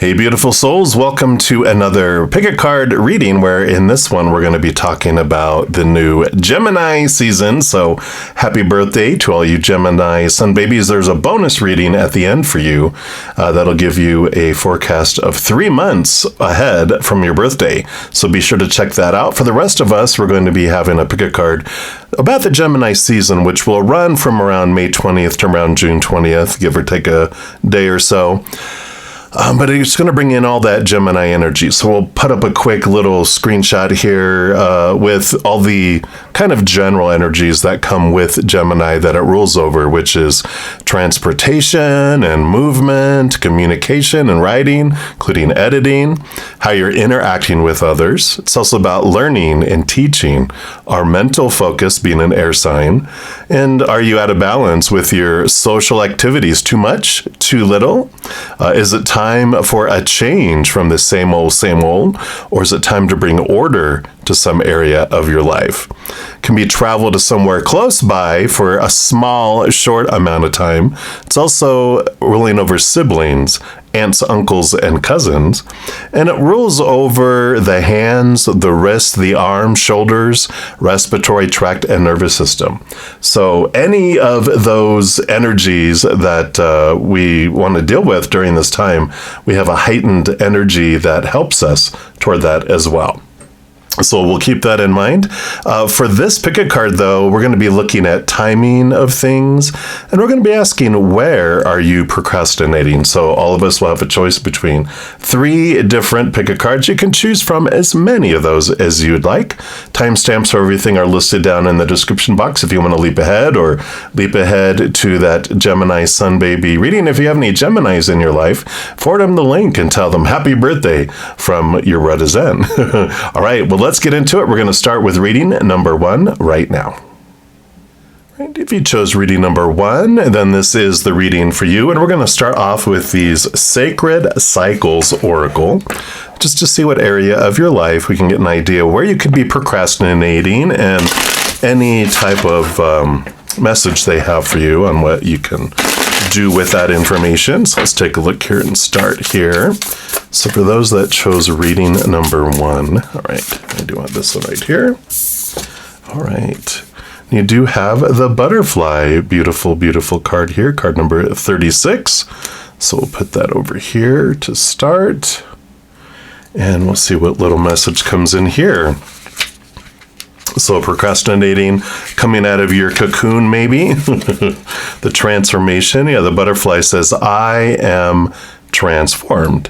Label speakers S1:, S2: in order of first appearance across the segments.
S1: Hey, beautiful souls. Welcome to another Pick a Card reading, where in this one we're going to be talking about the new Gemini season. So happy birthday to all you Gemini sun babies. There's a bonus reading at the end for you that'll give you a forecast of 3 months ahead from your birthday. So be sure to check that out. For the rest of us, we're going to be having a Pick a Card about the Gemini season, which will run from around May 20th to around June 20th, give or take a day or so. But it's going to bring in all that Gemini energy. So we'll put up a quick little screenshot here with all the kind of general energies that come with Gemini that it rules over, which is transportation and movement, communication and writing, including editing, how you're interacting with others. It's also about learning and teaching, our mental focus being an air sign, and are you out of balance with your social activities? Too much? Too little? Is it time for a change from the same old, or is it time to bring order to some area of your life? Can be travel to somewhere close by for a small, short amount of time. It's also ruling over siblings, aunts, uncles, and cousins. And it rules over the hands, the wrists, the arms, shoulders, respiratory tract, and nervous system. So any of those energies that we want to deal with during this time, we have a heightened energy that helps us toward that as well. So we'll keep that in mind. For this pick a card, though, we're going to be looking at timing of things, and we're going to be asking, where are you procrastinating? So all of us will have a choice between 3 different pick a cards. You can choose from as many of those as you'd like. Timestamps for everything are listed down in the description box if you want to leap ahead to that Gemini sun baby reading. If you have any Geminis in your life, forward them the link and tell them happy birthday from your Rudda Zen. All right, well, let's get into it. We're going to start with reading number 1 right now. Right, if you chose reading number 1, then this is the reading for you. And we're going to start off with these Sacred Cycles Oracle, just to see what area of your life we can get an idea where you could be procrastinating and any type of message they have for you on what you can do with that information. So let's take a look here and start here. So for those that chose reading number 1, all right, I do want this one right here. All right. You do have the butterfly, beautiful, beautiful card here, card number 36. So we'll put that over here to start. And we'll see what little message comes in here. So procrastinating, coming out of your cocoon, maybe. The transformation. Yeah, the butterfly says, I am transformed.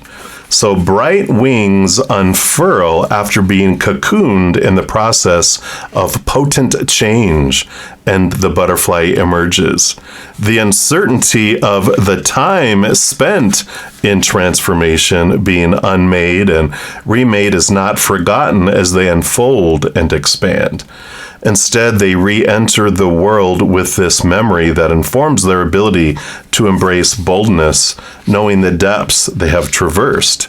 S1: So bright wings unfurl after being cocooned in the process of potent change, and the butterfly emerges. The uncertainty of the time spent in transformation being unmade and remade is not forgotten as they unfold and expand. Instead, they re-enter the world with this memory that informs their ability to embrace boldness, knowing the depths they have traversed.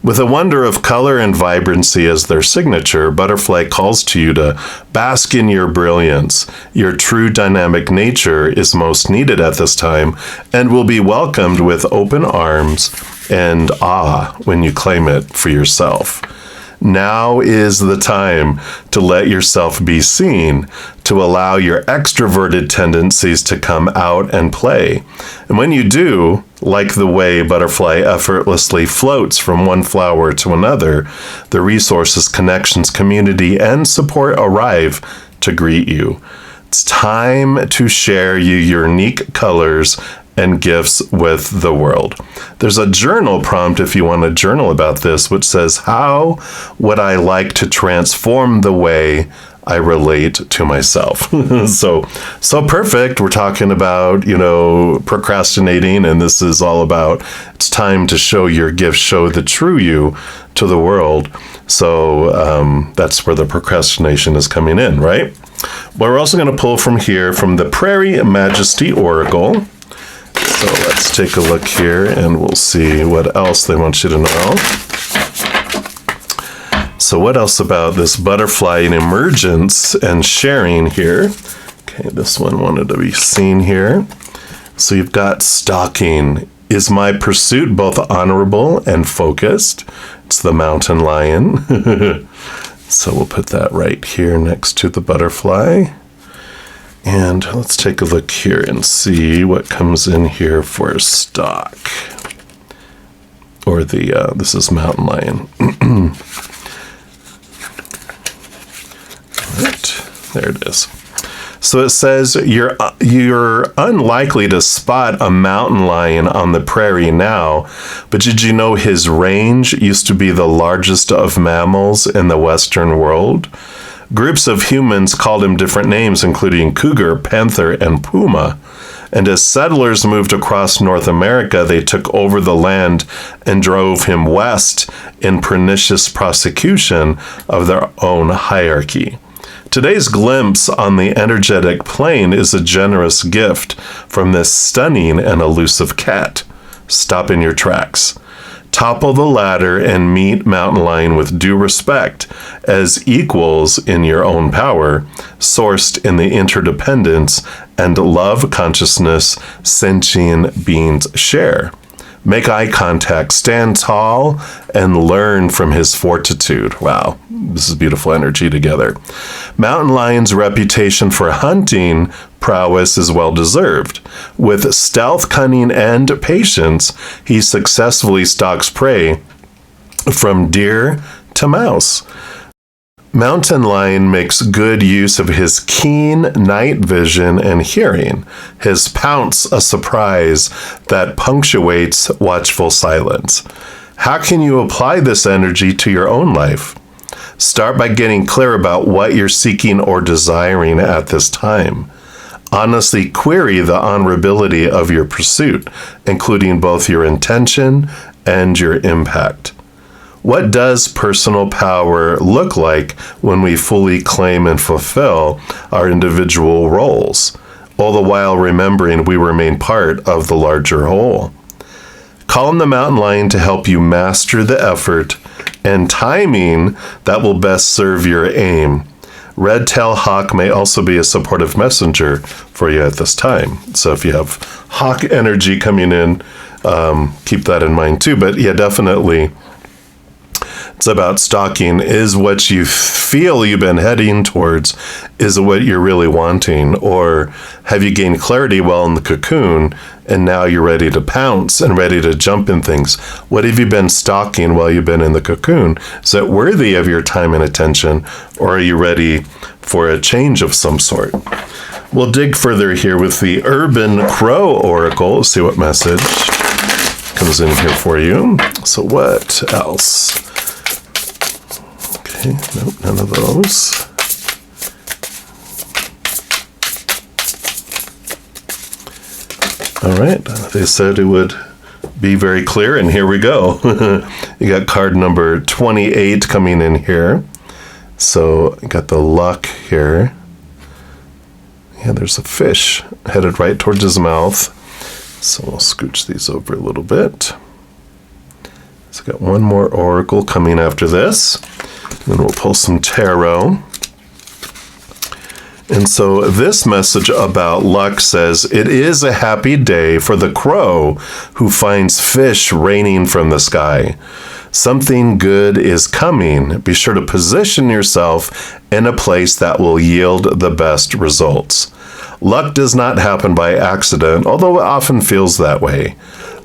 S1: With a wonder of color and vibrancy as their signature, Butterfly calls to you to bask in your brilliance. Your true dynamic nature is most needed at this time and will be welcomed with open arms and awe when you claim it for yourself. Now is the time to let yourself be seen, to allow your extroverted tendencies to come out and play. And when you do, like the way butterfly effortlessly floats from one flower to another, the resources, connections, community, and support arrive to greet you. It's time to share your unique colors and gifts with the world. There's a journal prompt if you want to journal about this, which says, how would I like to transform the way I relate to myself? So perfect. We're talking about, procrastinating, and this is all about, it's time to show your gifts, show the true you to the world. So that's where the procrastination is coming in, right? Well, we're also going to pull from here from the Prairie Majesty Oracle. So let's take a look here and we'll see what else they want you to know. So what else about this butterfly and emergence and sharing here? Okay, this one wanted to be seen here. So you've got stalking Is my pursuit both honorable and focused? It's the mountain lion. So we'll put that right here next to the butterfly. And let's take a look here and see what comes in here for stock. Or this is mountain lion. Right, there it is. So it says you're unlikely to spot a mountain lion on the prairie now, but did you know his range used to be the largest of mammals in the Western world? Groups of humans called him different names, including cougar, panther, and puma. And as settlers moved across North America, they took over the land and drove him west in pernicious prosecution of their own hierarchy. Today's glimpse on the energetic plane is a generous gift from this stunning and elusive cat. Stop in your tracks. Topple the ladder and meet mountain lion with due respect as equals in your own power, sourced in the interdependence and love consciousness sentient beings share. Make eye contact, stand tall, and learn from his fortitude. Wow, this is beautiful energy together. Mountain lion's reputation for hunting prowess is well deserved. With stealth, cunning, and patience, he successfully stalks prey from deer to mouse. Mountain lion makes good use of his keen night vision and hearing, his pounce a surprise that punctuates watchful silence. How can you apply this energy to your own life? Start by getting clear about what you're seeking or desiring at this time. Honestly query the honorability of your pursuit, including both your intention and your impact. What does personal power look like when we fully claim and fulfill our individual roles, all the while remembering we remain part of the larger whole? Call on the mountain lion to help you master the effort and timing that will best serve your aim. Red-tailed hawk may also be a supportive messenger for you at this time. So if you have hawk energy coming in, keep that in mind too. But yeah, definitely, it's about stalking. Is what you feel you've been heading towards, is it what you're really wanting? Or have you gained clarity while in the cocoon and now you're ready to pounce and ready to jump in things? What have you been stalking while you've been in the cocoon? Is it worthy of your time and attention, or are you ready for a change of some sort? We'll dig further here with the Urban Crow Oracle. See what message comes in here for you. So what else? Okay, nope, none of those. All right, they said it would be very clear, and here we go. You got card number 28 coming in here. So you got the luck here. Yeah, there's a fish headed right towards his mouth. So we'll scooch these over a little bit. So got one more oracle coming after this. Then we'll pull some tarot. And so this message about luck says, it is a happy day for the crow who finds fish raining from the sky. Something good is coming. Be sure to position yourself in a place that will yield the best results. Luck does not happen by accident, although it often feels that way.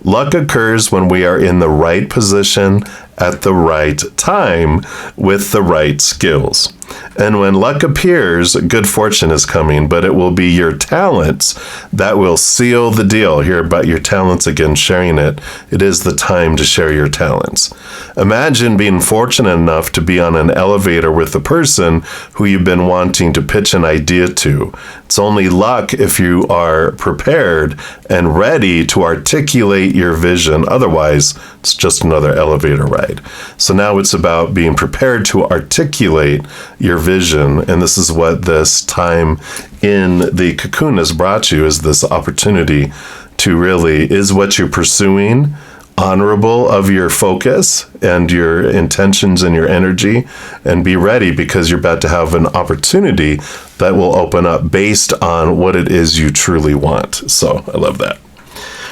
S1: Luck occurs when we are in the right position at the right time with the right skills. And when luck appears, good fortune is coming, but it will be your talents that will seal the deal. Here about your talents again, sharing it. It is the time to share your talents. Imagine being fortunate enough to be on an elevator with the person who you've been wanting to pitch an idea to. It's only luck if you are prepared and ready to articulate your vision. Otherwise, it's just another elevator ride. So now it's about being prepared to articulate your vision, and this is what this time in the cocoon has brought you, is this opportunity to really, is what you're pursuing honorable of your focus and your intentions and your energy, and be ready because you're about to have an opportunity that will open up based on what it is you truly want. So I love that.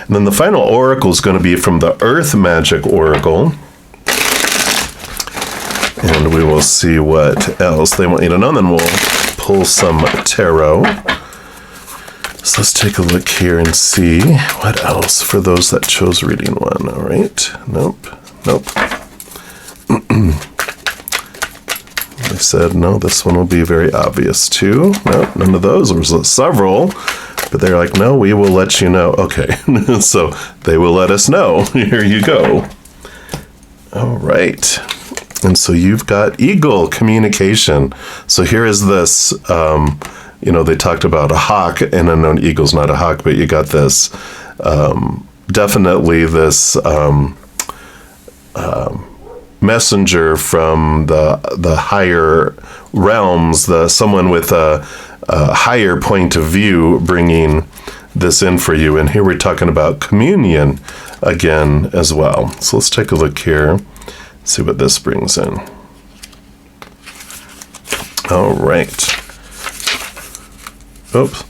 S1: And then the final oracle is going to be from the Earth Magic Oracle. And we will see what else they want you to know. And then we'll pull some tarot. So let's take a look here and see what else for those that chose reading one. All right. Nope. They said, no, this one will be very obvious too. Nope, none of those. There was several, but they're like, no, we will let you know. Okay. So they will let us know. Here you go. All right. And so you've got eagle communication. So here is this, they talked about a hawk, and I know an eagle's not a hawk, but you got this, definitely this messenger from the higher realms, someone with a higher point of view bringing this in for you. And here we're talking about communion again as well. So let's take a look here. See what this brings in. All right. Oops.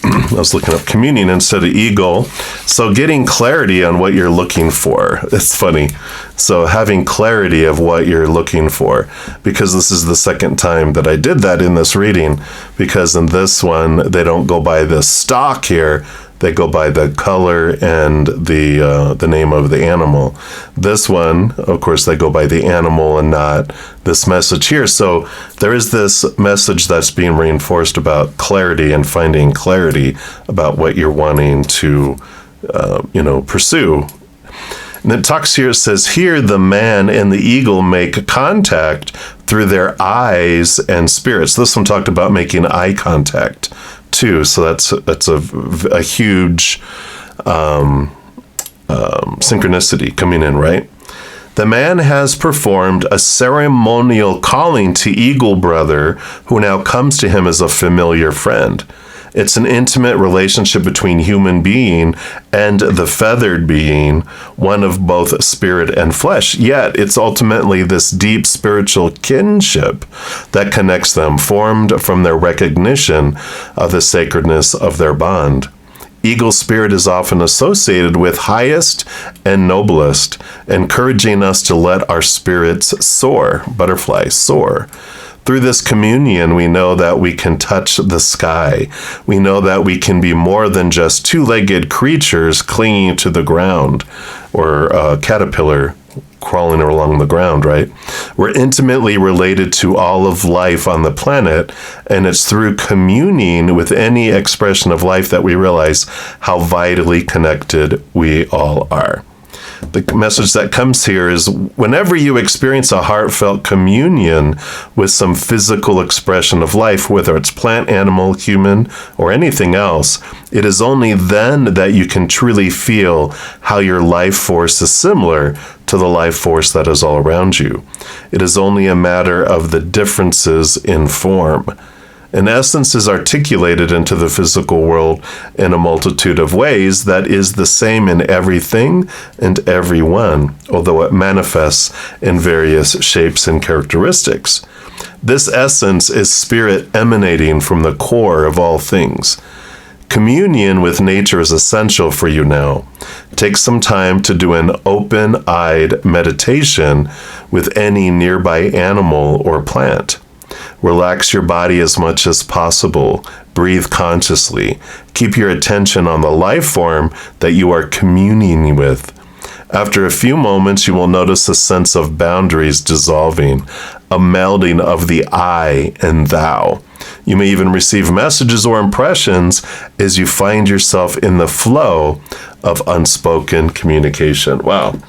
S1: I was looking up communion instead of eagle. So getting clarity on what you're looking for. It's funny. So having clarity of what you're looking for, because this is the second time that I did that in this reading, because in this one, they don't go by the stock here. They go by the color and the name of the animal. This one, of course, they go by the animal and not this message here. So there is this message that's being reinforced about clarity and finding clarity about what you're wanting to, pursue. And it talks here, it says, here the man and the eagle make contact through their eyes and spirits. This one talked about making eye contact too. So that's a huge synchronicity coming in, right? The man has performed a ceremonial calling to Eagle Brother, who now comes to him as a familiar friend. It's an intimate relationship between human being and the feathered being, one of both spirit and flesh. Yet it's ultimately this deep spiritual kinship that connects them, formed from their recognition of the sacredness of their bond. Eagle spirit is often associated with highest and noblest, encouraging us to let our spirits soar, butterfly soar. Through this communion, we know that we can touch the sky. We know that we can be more than just two-legged creatures clinging to the ground, or a caterpillar crawling along the ground, right? We're intimately related to all of life on the planet, and it's through communing with any expression of life that we realize how vitally connected we all are. The message that comes here is whenever you experience a heartfelt communion with some physical expression of life, whether it's plant, animal, human, or anything else, it is only then that you can truly feel how your life force is similar to the life force that is all around you. It is only a matter of the differences in form. In essence, is articulated into the physical world in a multitude of ways that is the same in everything and everyone, although it manifests in various shapes and characteristics. This essence is spirit emanating from the core of all things. Communion with nature is essential for you now. Take some time to do an open-eyed meditation with any nearby animal or plant. Relax your body as much as possible. Breathe consciously. Keep your attention on the life form that you are communing with. After a few moments, you will notice a sense of boundaries dissolving, a melding of the I and thou. You may even receive messages or impressions as you find yourself in the flow of unspoken communication. Wow.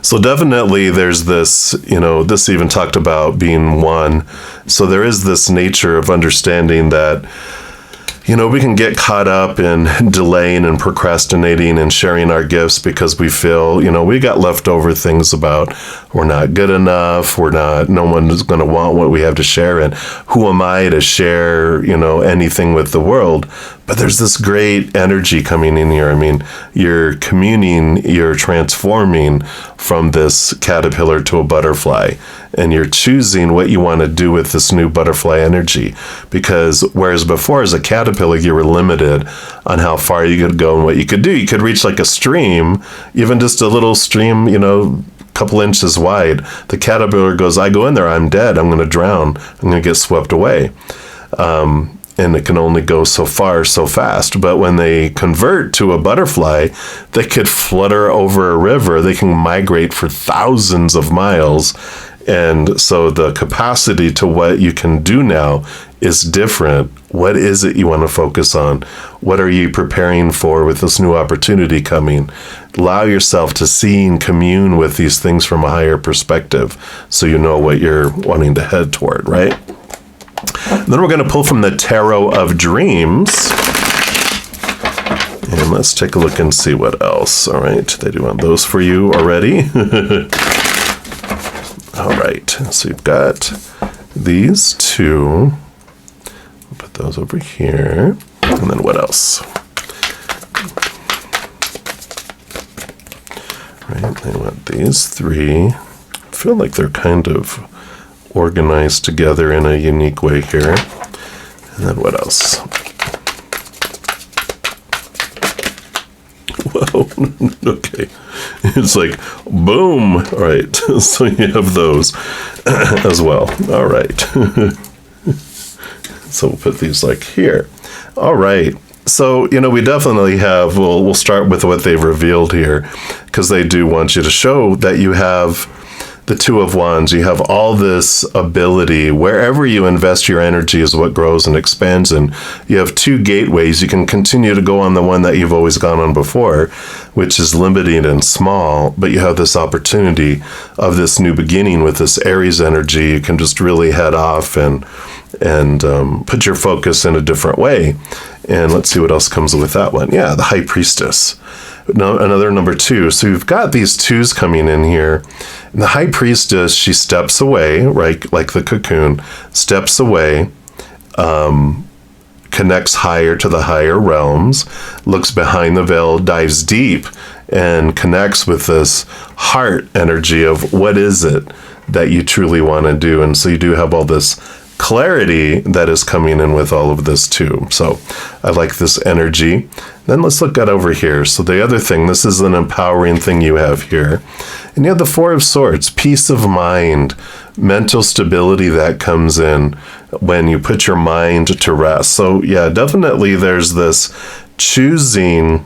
S1: So definitely there's this, this even talked about being one. So there is this nature of understanding that, we can get caught up in delaying and procrastinating and sharing our gifts because we feel, we got leftover things about we're not good enough, no one is going to want what we have to share, and who am I to share, anything with the world? But there's this great energy coming in here. I mean, you're communing, you're transforming from this caterpillar to a butterfly, and you're choosing what you want to do with this new butterfly energy. Because whereas before as a caterpillar, you were limited on how far you could go and what you could do. You could reach like a stream, even just a little stream, couple inches wide. The caterpillar goes, I go in there, I'm dead, I'm going to drown, I'm going to get swept away. And it can only go so far, so fast. But when they convert to a butterfly, they could flutter over a river. They can migrate for thousands of miles. And so the capacity to what you can do now is different. What is it you want to focus on? What are you preparing for with this new opportunity coming? Allow yourself to see and commune with these things from a higher perspective so you know what you're wanting to head toward, right? Then we're going to pull from the Tarot of Dreams. And let's take a look and see what else. All right, they do want those for you already. All right, so you've got these two. Put those over here. And then what else? All right, they want these three. I feel like they're kind of organized together in a unique way here. And then what else? Whoa, okay. It's like, boom. All right, so you have those as well. All right. So we'll put these like here. All right. So, we definitely have, we'll start with what they've revealed here, because they do want you to show that you have the Two of Wands. You have all this ability. Wherever you invest your energy is what grows and expands. And you have two gateways. You can continue to go on the one that you've always gone on before, which is limited and small. But you have this opportunity of this new beginning with this Aries energy. You can just really head off and put your focus in a different way. And let's see what else comes with that one. Yeah, the High Priestess. No, another number two. So you've got these twos coming in here. And the High Priestess, she steps away, right? Like the cocoon, steps away, connects higher to the higher realms, looks behind the veil, dives deep, and connects with this heart energy of what is it that you truly want to do. And so you do have all this clarity that is coming in with all of this too. So I like this energy. Then let's look at over here. So the other thing, this is an empowering thing you have here. And you have the Four of Swords, peace of mind, mental stability that comes in when you put your mind to rest. So yeah, definitely there's this choosing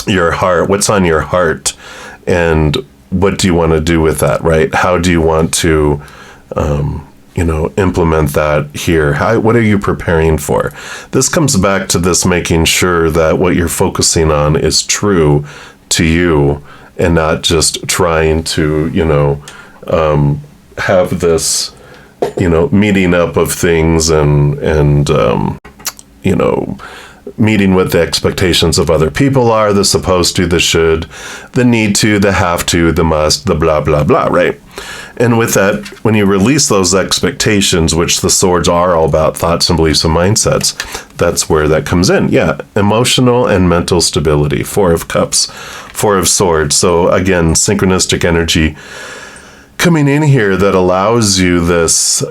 S1: your heart, what's on your heart, and what do you want to do with that, right? How do you want to implement that here? What are you preparing for? This comes back to this making sure that what you're focusing on is true to you and not just trying to, have this, meeting up of things and meeting what the expectations of other people are, the supposed to, the should, the need to, the have to, the must, the blah, blah, blah, right? And with that, when you release those expectations, which the swords are all about, thoughts and beliefs and mindsets, that's where that comes in. Yeah, emotional and mental stability. Four of Cups, Four of Swords. So again, synchronistic energy coming in here that allows you this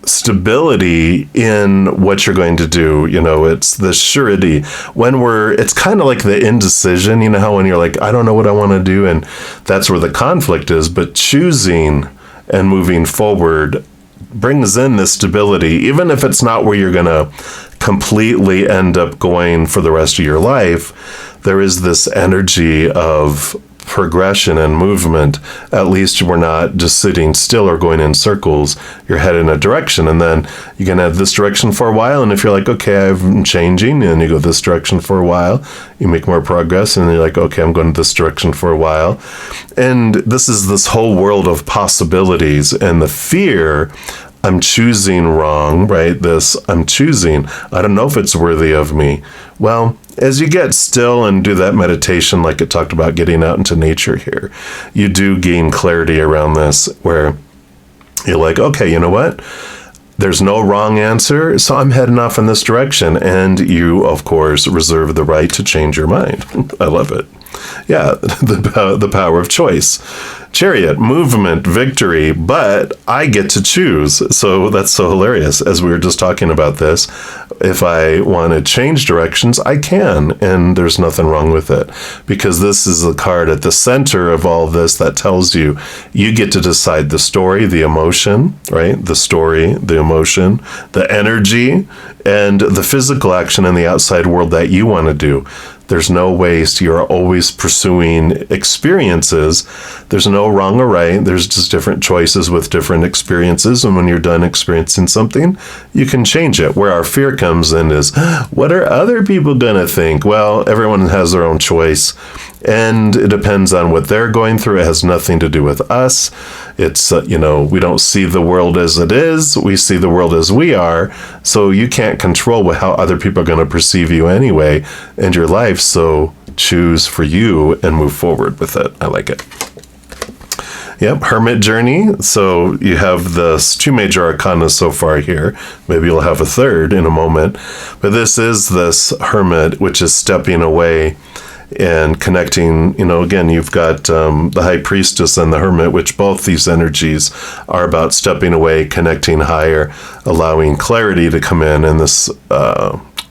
S1: stability in what you're going to do. It's the surety. It's kind of like the indecision, how when you're like, I don't know what I want to do, and that's where the conflict is, but choosing and moving forward brings in this stability, even if it's not where you're going to completely end up going for the rest of your life. There is this energy of progression and movement. At least we're not just sitting still or going in circles. You're headed in a direction, and then you can have this direction for a while, and if you're like, okay, I'm changing, and you go this direction for a while, you make more progress, and you're like, okay, I'm going this direction for a while. And this is this whole world of possibilities, and the fear, I'm choosing wrong, right? I'm choosing, I don't know if it's worthy of me. Well, as you get still and do that meditation, like it talked about getting out into nature here, you do gain clarity around this, where you're like, okay, you know what? There's no wrong answer, so I'm heading off in this direction. And you, of course, reserve the right to change your mind. I love it. Yeah, the power of choice. Chariot, movement, victory, but I get to choose. So that's so hilarious. As we were just talking about this, if I want to change directions, I can, and there's nothing wrong with it, because this is the card at the center of all this that tells you get to decide the story, the emotion, right? The story, the emotion, the energy, and the physical action in the outside world that you want to do. There's no waste. You're always pursuing experiences. There's no wrong or right. There's just different choices with different experiences. And when you're done experiencing something, you can change it. Where our fear comes in is, what are other people going to think? Well, everyone has their own choice. And it depends on what they're going through. It has nothing to do with us. It's, we don't see the world as it is. We see the world as we are. So you can't control how other people are going to perceive you anyway and your life. So choose for you and move forward with it. I like it. Yep, Hermit Journey. So you have the 2 major arcana so far here. Maybe you'll have a third in a moment. But this is this Hermit, which is stepping away and connecting. Again, you've got the High Priestess and the Hermit, which both these energies are about stepping away, connecting higher, allowing clarity to come in. And this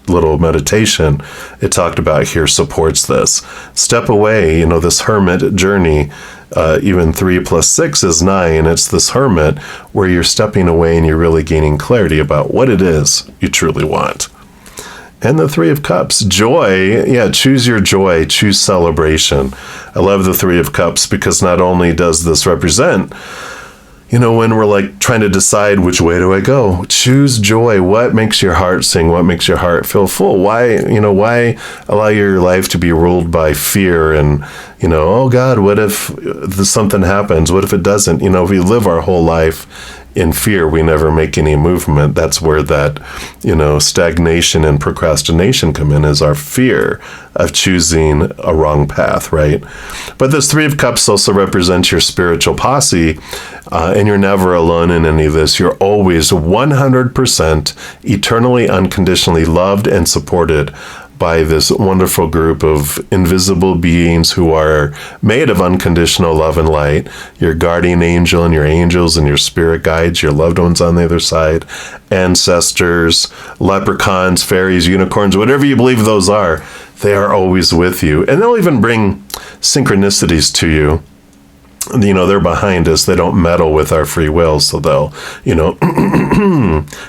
S1: little meditation it talked about here supports this. Step away, this Hermit journey. Even 3 + 6 is 9. It's this Hermit where you're stepping away and you're really gaining clarity about what it is you truly want. And the 3 of Cups, joy. Yeah, choose your joy, choose celebration. I love the 3 of Cups because not only does this represent, when we're trying to decide which way do I go, choose joy. What makes your heart sing? What makes your heart feel full? Why allow your life to be ruled by fear and, oh God, what if something happens? What if it doesn't? If we live our whole life in fear, we never make any movement. That's where that, stagnation and procrastination come in, is our fear of choosing a wrong path, right? But this 3 of Cups also represents your spiritual posse, and you're never alone in any of this. You're always 100% eternally, unconditionally loved and supported by this wonderful group of invisible beings who are made of unconditional love and light. Your guardian angel and your angels and your spirit guides, your loved ones on the other side, ancestors, leprechauns, fairies, unicorns, whatever you believe those are, they are always with you. And they'll even bring synchronicities to you. They're behind us. They don't meddle with our free will. So they'll,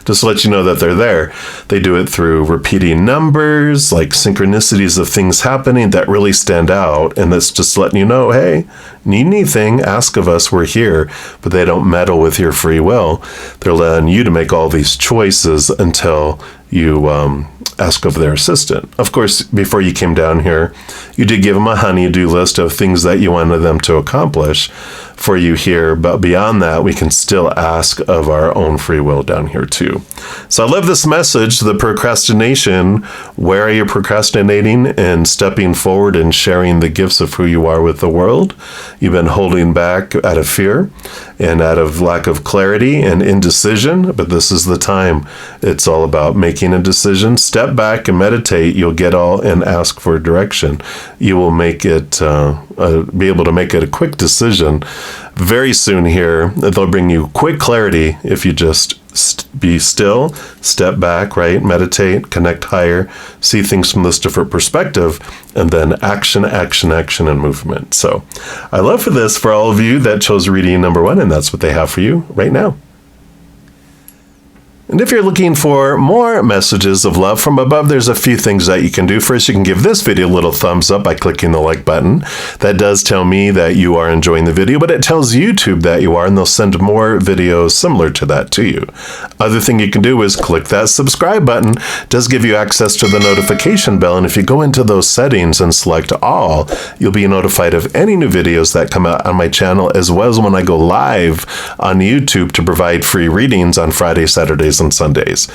S1: just let you know that they're there. They do it through repeating numbers, like synchronicities of things happening that really stand out. And that's just letting you know, hey, need anything, ask of us, we're here. But they don't meddle with your free will. They're letting you to make all these choices until you ask of their assistant. Of course, before you came down here, you did give them a honey-do list of things that you wanted them to accomplish for you here. But beyond that, we can still ask of our own free will down here too. So I love this message, the procrastination. Where are you procrastinating and stepping forward and sharing the gifts of who you are with the world? You've been holding back out of fear and out of lack of clarity and indecision, but this is the time. It's all about making a decision. Step back and meditate. You'll get all and ask for direction. You will make it, be able to make it a quick decision very soon here. They'll bring you quick clarity if you just be still, step back, right? Meditate, connect higher, see things from this different perspective, and then action, action, action, and movement. So I love for this for all of you that chose reading number 1, and that's what they have for you right now. And if you're looking for more messages of love from above, there's a few things that you can do. First, you can give this video a little thumbs up by clicking the like button. That does tell me that you are enjoying the video, but it tells YouTube that you are, and they'll send more videos similar to that to you. Other thing you can do is click that subscribe button. It does give you access to the notification bell, and if you go into those settings and select all, you'll be notified of any new videos that come out on my channel, as well as when I go live on YouTube to provide free readings on Fridays, Saturdays, Saturdays and Sundays.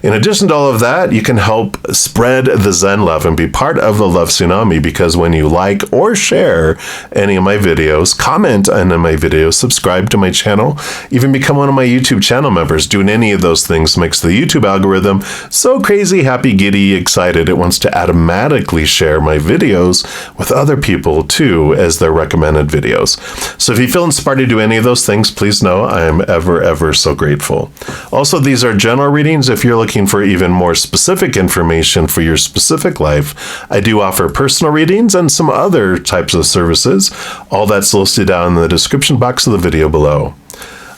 S1: In addition to all of that, you can help spread the Zen love and be part of the Love Tsunami, because when you like or share any of my videos, comment on my videos, subscribe to my channel, even become one of my YouTube channel members, doing any of those things makes the YouTube algorithm so crazy, happy, giddy, excited, it wants to automatically share my videos with other people too as their recommended videos. So if you feel inspired to do any of those things, please know I am ever so grateful. Also, these are general readings. If you're looking for even more specific information for your specific life, I do offer personal readings and some other types of services. All that's listed down in the description box of the video below.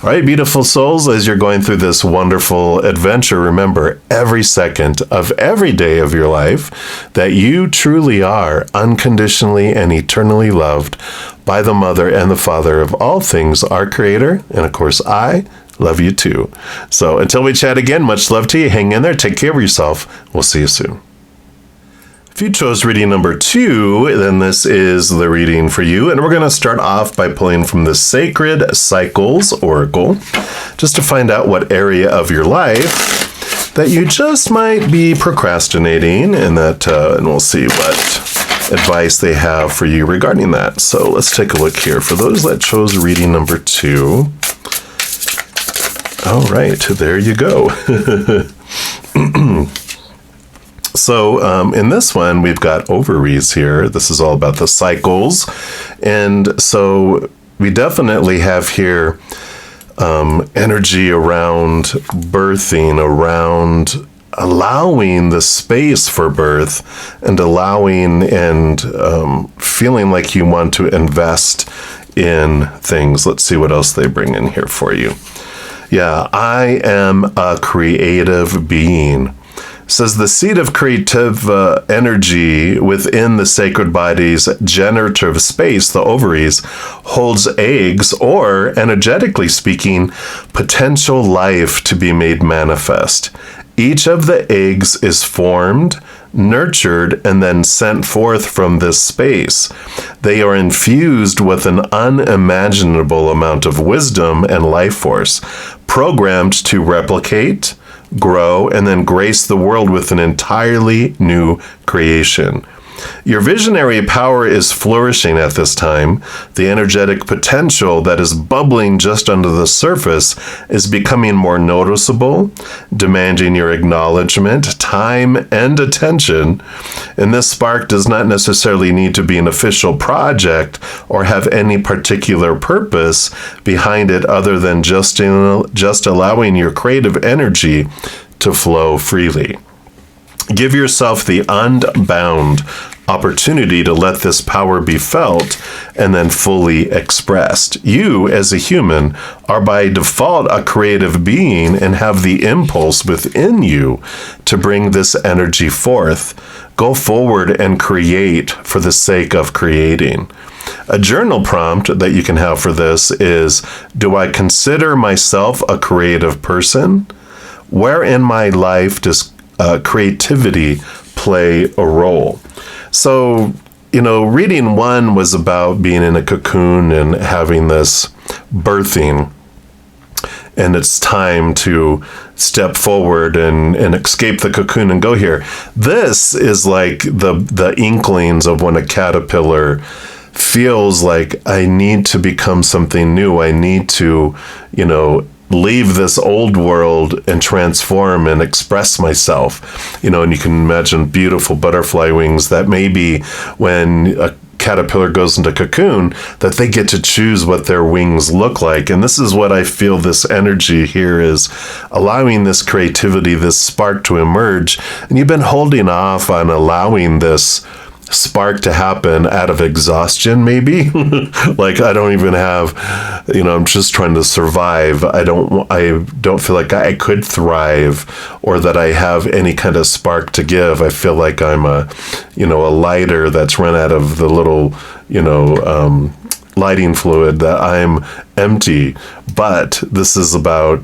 S1: All right, beautiful souls, as you're going through this wonderful adventure, remember every second of every day of your life that you truly are unconditionally and eternally loved by the Mother and the Father of all things, our Creator, and of course, I love you too. So until we chat again, much love to you. Hang in there. Take care of yourself. We'll see you soon. If you chose reading number 2, then this is the reading for you. And we're going to start off by pulling from the Sacred Cycles Oracle, just to find out what area of your life that you just might be procrastinating, and we'll see what advice they have for you regarding that. So let's take a look here. For those that chose reading number 2, all right, there you go. So in this one, we've got ovaries here. This is all about the cycles. And so we definitely have here energy around birthing, around allowing the space for birth, and allowing and feeling like you want to invest in things. Let's see what else they bring in here for you. Yeah, I am a creative being. Says the seed of creative energy within the sacred body's generative space, the ovaries, holds eggs, or, energetically speaking, potential life to be made manifest. Each of the eggs is formed, nurtured, and then sent forth from this space. They are infused with an unimaginable amount of wisdom and life force, programmed to replicate, grow, and then grace the world with an entirely new creation. Your visionary power is flourishing at this time. The energetic potential that is bubbling just under the surface is becoming more noticeable, demanding your acknowledgement, time, and attention. And this spark does not necessarily need to be an official project or have any particular purpose behind it other than just allowing your creative energy to flow freely. Give yourself the unbound opportunity to let this power be felt and then fully expressed. You, as a human, are by default a creative being and have the impulse within you to bring this energy forth. Go forward and create for the sake of creating. A journal prompt that you can have for this is, do I consider myself a creative person? Where in my life does creativity play a role? So, reading 1 was about being in a cocoon and having this birthing, and it's time to step forward and escape the cocoon and go here. This is like the inklings of when a caterpillar feels like, I need to become something new. I need to, leave this old world and transform and express myself. And you can imagine beautiful butterfly wings that maybe when a caterpillar goes into cocoon, that they get to choose what their wings look like. And this is what I feel this energy here is, allowing this creativity, this spark to emerge. And you've been holding off on allowing this spark to happen out of exhaustion, maybe. Like, I don't even have, I'm just trying to survive. I don't feel like I could thrive, or that I have any kind of spark to give. I feel like I'm a lighter that's run out of the little, lighting fluid, that I'm empty. But this is about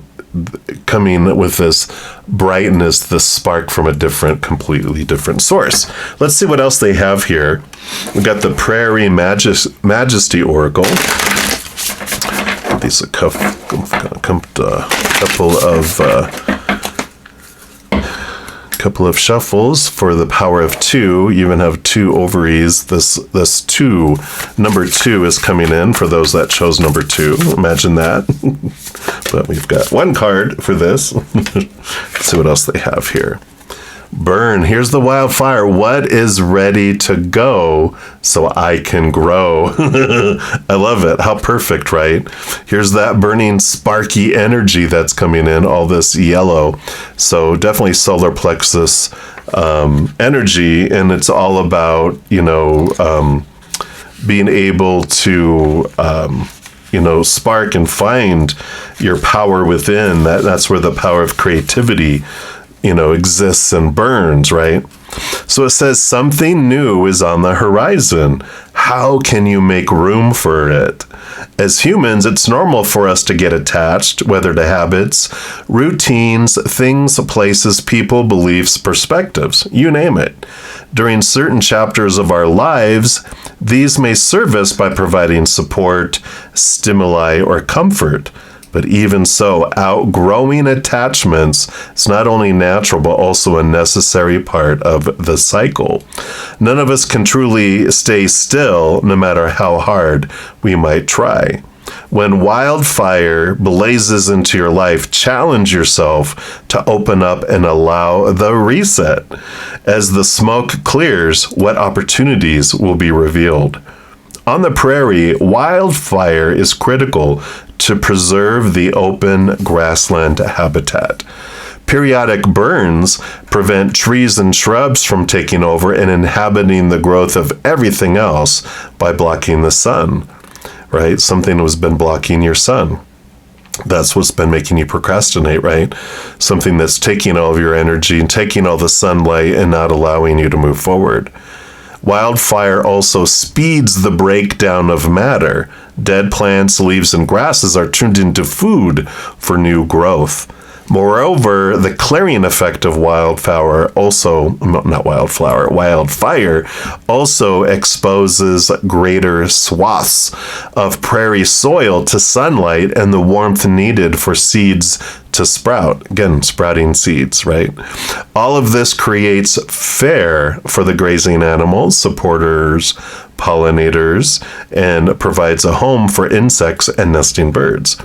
S1: coming with this brightness, this spark from a completely different source. Let's see what else they have here. We've got the Prairie Majesty Oracle. These are a couple of couple of shuffles for the power of 2. You even have 2 ovaries. This 2, number 2 is coming in for those that chose number 2. Imagine that. But we've got 1 card for this. Let's see what else they have here. Burn. Here's the wildfire. What is ready to go so I can grow? I love it. How perfect, right? Here's that burning, sparky energy that's coming in, all this yellow. So definitely solar plexus energy, and it's all about, being able to, spark and find your power within. That's where the power of creativity exists and burns, right? So it says something new is on the horizon. How can you make room for it? As humans, it's normal for us to get attached, whether to habits, routines, things, places, people, beliefs, perspectives, you name it. During certain chapters of our lives, these may serve us by providing support, stimuli, or comfort. But even so, outgrowing attachments is not only natural, but also a necessary part of the cycle. None of us can truly stay still, no matter how hard we might try. When wildfire blazes into your life, challenge yourself to open up and allow the reset. As the smoke clears, what opportunities will be revealed? On the prairie, wildfire is critical to preserve the open grassland habitat. Periodic burns prevent trees and shrubs from taking over and inhabiting the growth of everything else by blocking the sun, right? Something has been blocking your sun. That's what's been making you procrastinate, right? Something that's taking all of your energy and taking all the sunlight and not allowing you to move forward. Wildfire also speeds the breakdown of matter. Dead plants, leaves, and grasses are turned into food for new growth. Moreover, the clearing effect of wildfire also exposes greater swaths of prairie soil to sunlight and the warmth needed for seeds to sprout. Again, sprouting seeds, right? All of this creates fare for the grazing animals, supporters, pollinators, and provides a home for insects and nesting birds.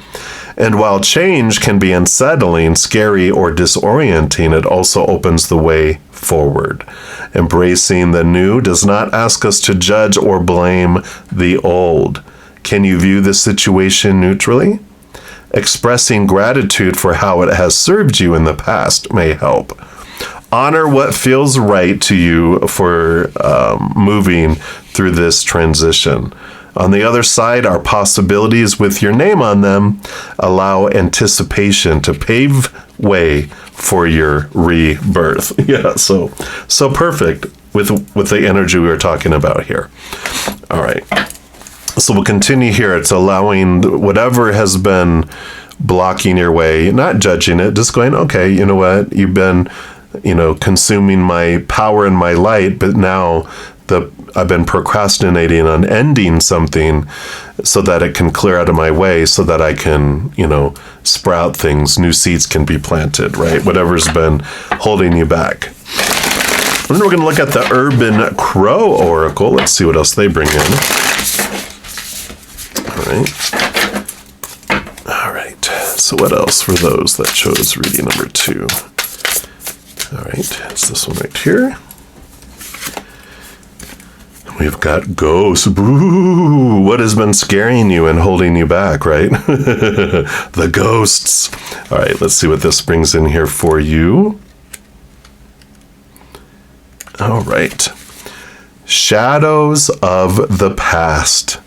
S1: And while change can be unsettling, scary, or disorienting, it also opens the way forward. Embracing the new does not ask us to judge or blame the old. Can you view the situation neutrally? Expressing gratitude for how it has served you in the past may help. Honor what feels right to you for moving through this transition. On the other side are possibilities with your name on them. Allow anticipation to pave way for your rebirth. Yeah, so perfect with the energy we were talking about here. All right. So we'll continue here. It's allowing whatever has been blocking your way, not judging it, just going, okay, you know what? You've been, consuming my power and my light, but now I've been procrastinating on ending something so that it can clear out of my way so that I can, sprout things, new seeds can be planted, right? Whatever's been holding you back. And then we're going to look at the Urban Crow Oracle. Let's see what else they bring in. All right. So what else for those that chose reading number 2? All right. It's this one right here. We've got ghosts. Boo! What has been scaring you and holding you back, right? The ghosts. All right, let's see what this brings in here for you. All right. Shadows of the past.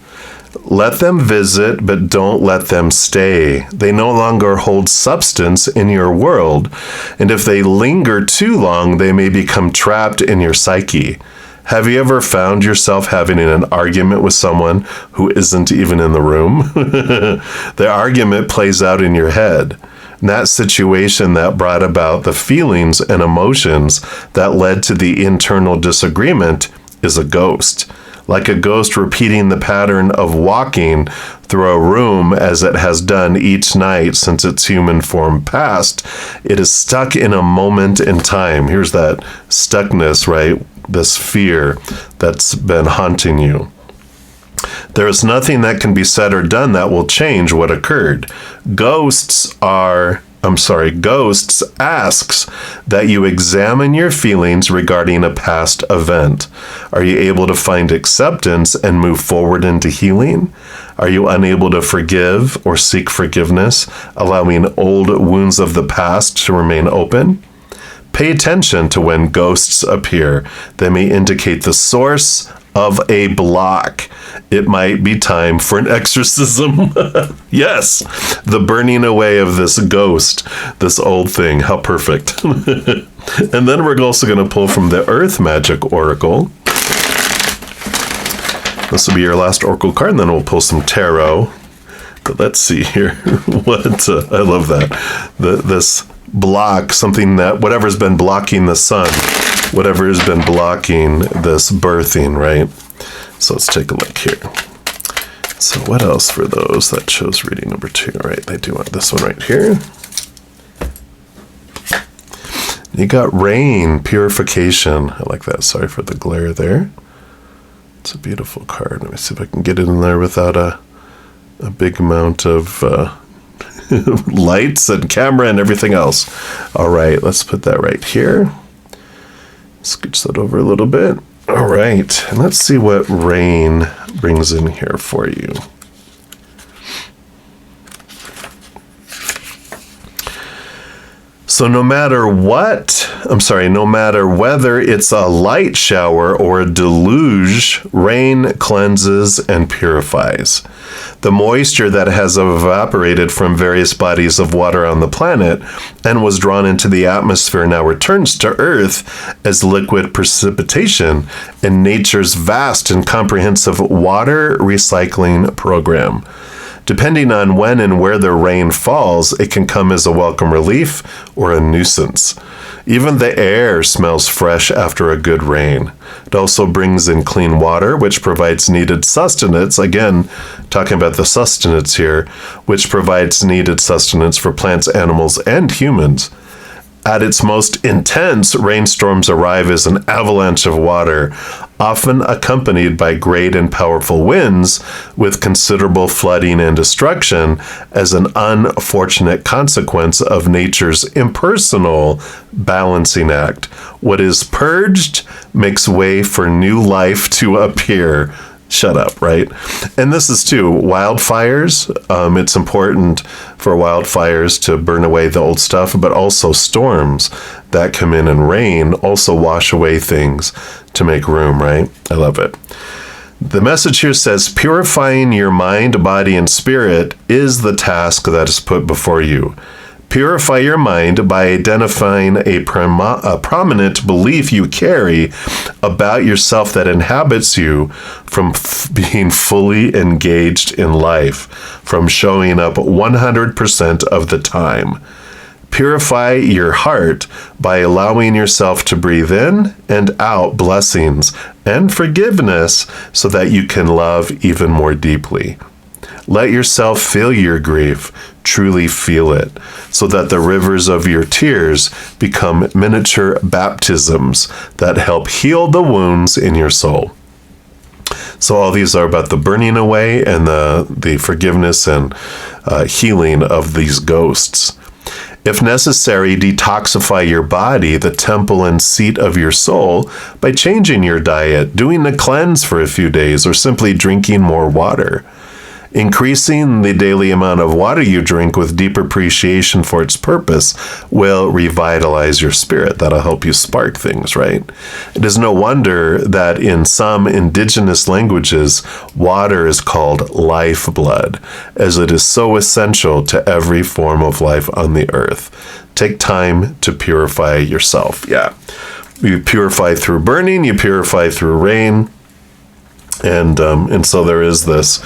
S1: Let them visit, but don't let them stay. They no longer hold substance in your world, and if they linger too long, they may become trapped in your psyche. Have you ever found yourself having an argument with someone who isn't even in the room? The argument plays out in your head. And that situation that brought about the feelings and emotions that led to the internal disagreement is a ghost. like a ghost repeating the pattern of walking through a room as it has done each night since its human form passed. It is stuck in a moment in time. Here's that stuckness, right? This fear that's been haunting you. There is nothing that can be said or done that will change what occurred. Ghosts asks that you examine your feelings regarding a past event. Are you able to find acceptance and move forward into healing? Are you unable to forgive or seek forgiveness, allowing old wounds of the past to remain open? Pay attention to when ghosts appear. They may indicate the source of a block. It might be time for an exorcism. Yes, the burning away of this ghost, this old thing. How perfect. And then we're also going to pull from the Earth Magic Oracle. This will be your last oracle card, and then we'll pull some tarot. But let's see here. I love that. This block, something that, whatever's been blocking the sun, whatever has been blocking this birthing, right? So let's take a look here. So what else for those that chose reading number 2? All right, I do want this one right here. You got rain, purification. I like that. Sorry for the glare there. It's a beautiful card. Let me see if I can get it in there without a big amount of lights and camera and everything else. All right, let's put that right here. Scooch that over a little bit. All right, and let's see what rain brings in here for you. So no matter whether it's a light shower or a deluge, rain cleanses and purifies. The moisture that has evaporated from various bodies of water on the planet and was drawn into the atmosphere now returns to Earth as liquid precipitation in nature's vast and comprehensive water recycling program. Depending on when and where the rain falls, it can come as a welcome relief or a nuisance. Even the air smells fresh after a good rain. It also brings in clean water, which provides needed sustenance. Again, talking about the sustenance here, which provides needed sustenance for plants, animals, and humans. At its most intense, rainstorms arrive as an avalanche of water, often accompanied by great and powerful winds, with considerable flooding and destruction as an unfortunate consequence of nature's impersonal balancing act. What is purged makes way for new life to appear. Shut up, right? And this is too, wildfires. It's important for wildfires to burn away the old stuff, but also storms that come in and rain also wash away things to make room, right? I love it. The message here says, purifying your mind, body, and spirit is the task that is put before you. Purify your mind by identifying a prominent belief you carry about yourself that inhabits you from being fully engaged in life, from showing up 100% of the time. Purify your heart by allowing yourself to breathe in and out blessings and forgiveness so that you can love even more deeply. Let yourself feel your grief, truly feel it, so that the rivers of your tears become miniature baptisms that help heal the wounds in your soul. So all these are about the burning away and the forgiveness and healing of these ghosts. If necessary, detoxify your body, the temple and seat of your soul, by changing your diet, doing a cleanse for a few days, or simply drinking more water. Increasing the daily amount of water you drink with deep appreciation for its purpose will revitalize your spirit. That'll help you spark things, right? It is no wonder that in some indigenous languages, water is called lifeblood, as it is so essential to every form of life on the earth. Take time to purify yourself. Yeah. You purify through burning, you purify through rain. And so there is this,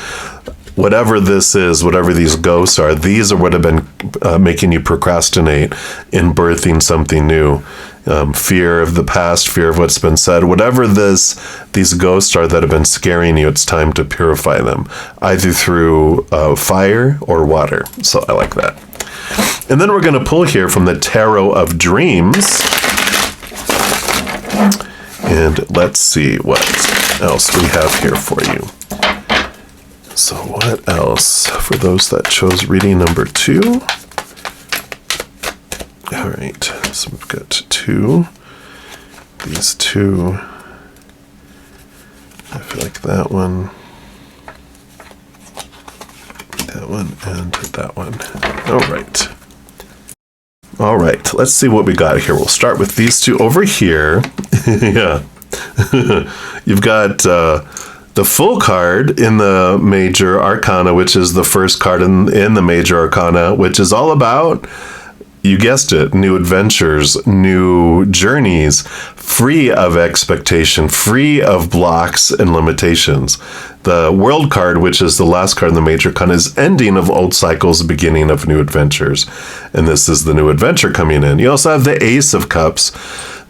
S1: whatever this is, whatever these ghosts are, these are what have been making you procrastinate in birthing something new fear of the past, fear of what's been said, whatever these ghosts are that have been scaring you, it's time to purify them, either through fire or water. So I like that. And then we're going to pull here from the Tarot of Dreams. And let's see what else we have here for you. So what else for those that chose reading number 2? All right, so we've got 2. These 2. I feel like that one, and that one. All right, let's see what we got here. We'll start with these 2 over here. Yeah. You've got the Full card in the Major Arcana, which is the first card in the Major Arcana, which is all about, you guessed it, new adventures, new journeys, free of expectation, free of blocks and limitations. The World card, which is the last card in the Major Arcana, is ending of old cycles, beginning of new adventures. And this is the new adventure coming in. You also have the Ace of Cups,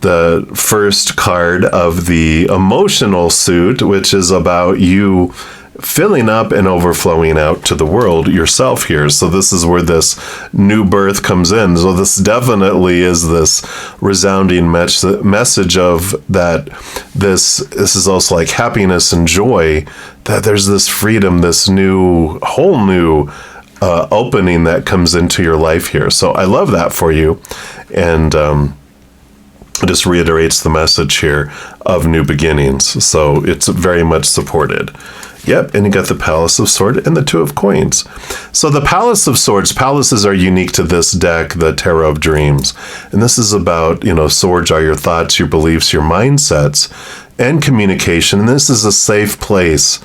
S1: the first card of the emotional suit, which is about you filling up and overflowing out to the world yourself here. So this is where this new birth comes in. So this definitely is this resounding message of that this is also like happiness and joy, that there's this freedom, this whole new opening that comes into your life here. So I love that for you. And it just reiterates the message here of new beginnings. So it's very much supported. Yep, and you got the Palace of Swords and the 2 of Coins. So the Palace of Swords, palaces are unique to this deck, the Tarot of Dreams. And this is about, swords are your thoughts, your beliefs, your mindsets, and communication. And this is a safe place,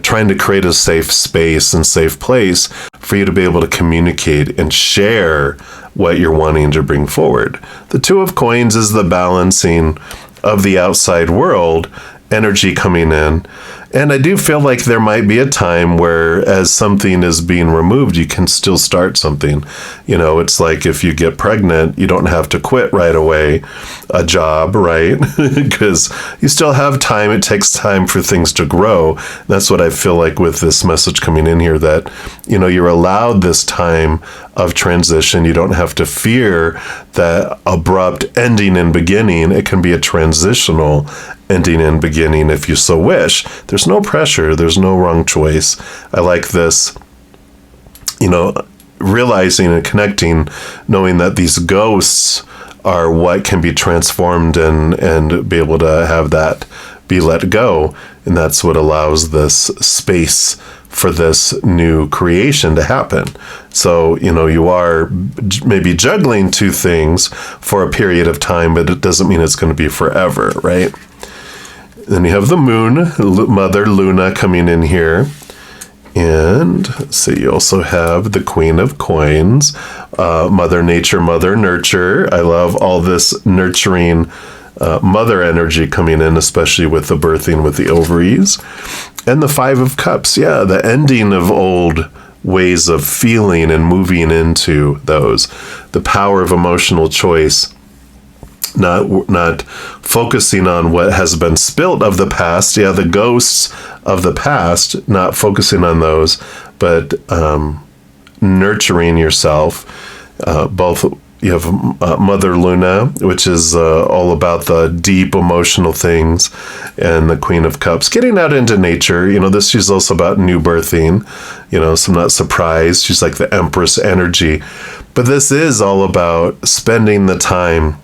S1: trying to create a safe space and safe place for you to be able to communicate and share what you're wanting to bring forward. The 2 of Coins is the balancing of the outside world, energy coming in. And I do feel like there might be a time where as something is being removed, you can still start something. It's like if you get pregnant, you don't have to quit right away a job, right? Because you still have time. It takes time for things to grow. That's what I feel like with this message coming in here, that, you're allowed this time of transition. You don't have to fear that abrupt ending and beginning. It can be a transitional ending and beginning if you so wish. There's no pressure. There's no wrong choice. I like this, realizing and connecting, knowing that these ghosts are what can be transformed and be able to have that be let go. And that's what allows this space for this new creation to happen. So, you are maybe juggling 2 things for a period of time, but it doesn't mean it's going to be forever, right? Then you have the Moon, Mother Luna coming in here. And let's see, you also have the Queen of Coins, Mother Nature, Mother Nurture. I love all this nurturing mother energy coming in, especially with the birthing with the ovaries. And the 5 of Cups, yeah, the ending of old ways of feeling and moving into those. The power of emotional choice. Not focusing on what has been spilt of the past. Yeah, the ghosts of the past, not focusing on those, but nurturing yourself. Both you have Mother Luna, which is all about the deep emotional things, and the Queen of Cups, getting out into nature. She's also about new birthing. So I'm not surprised. She's like the Empress energy. But this is all about spending the time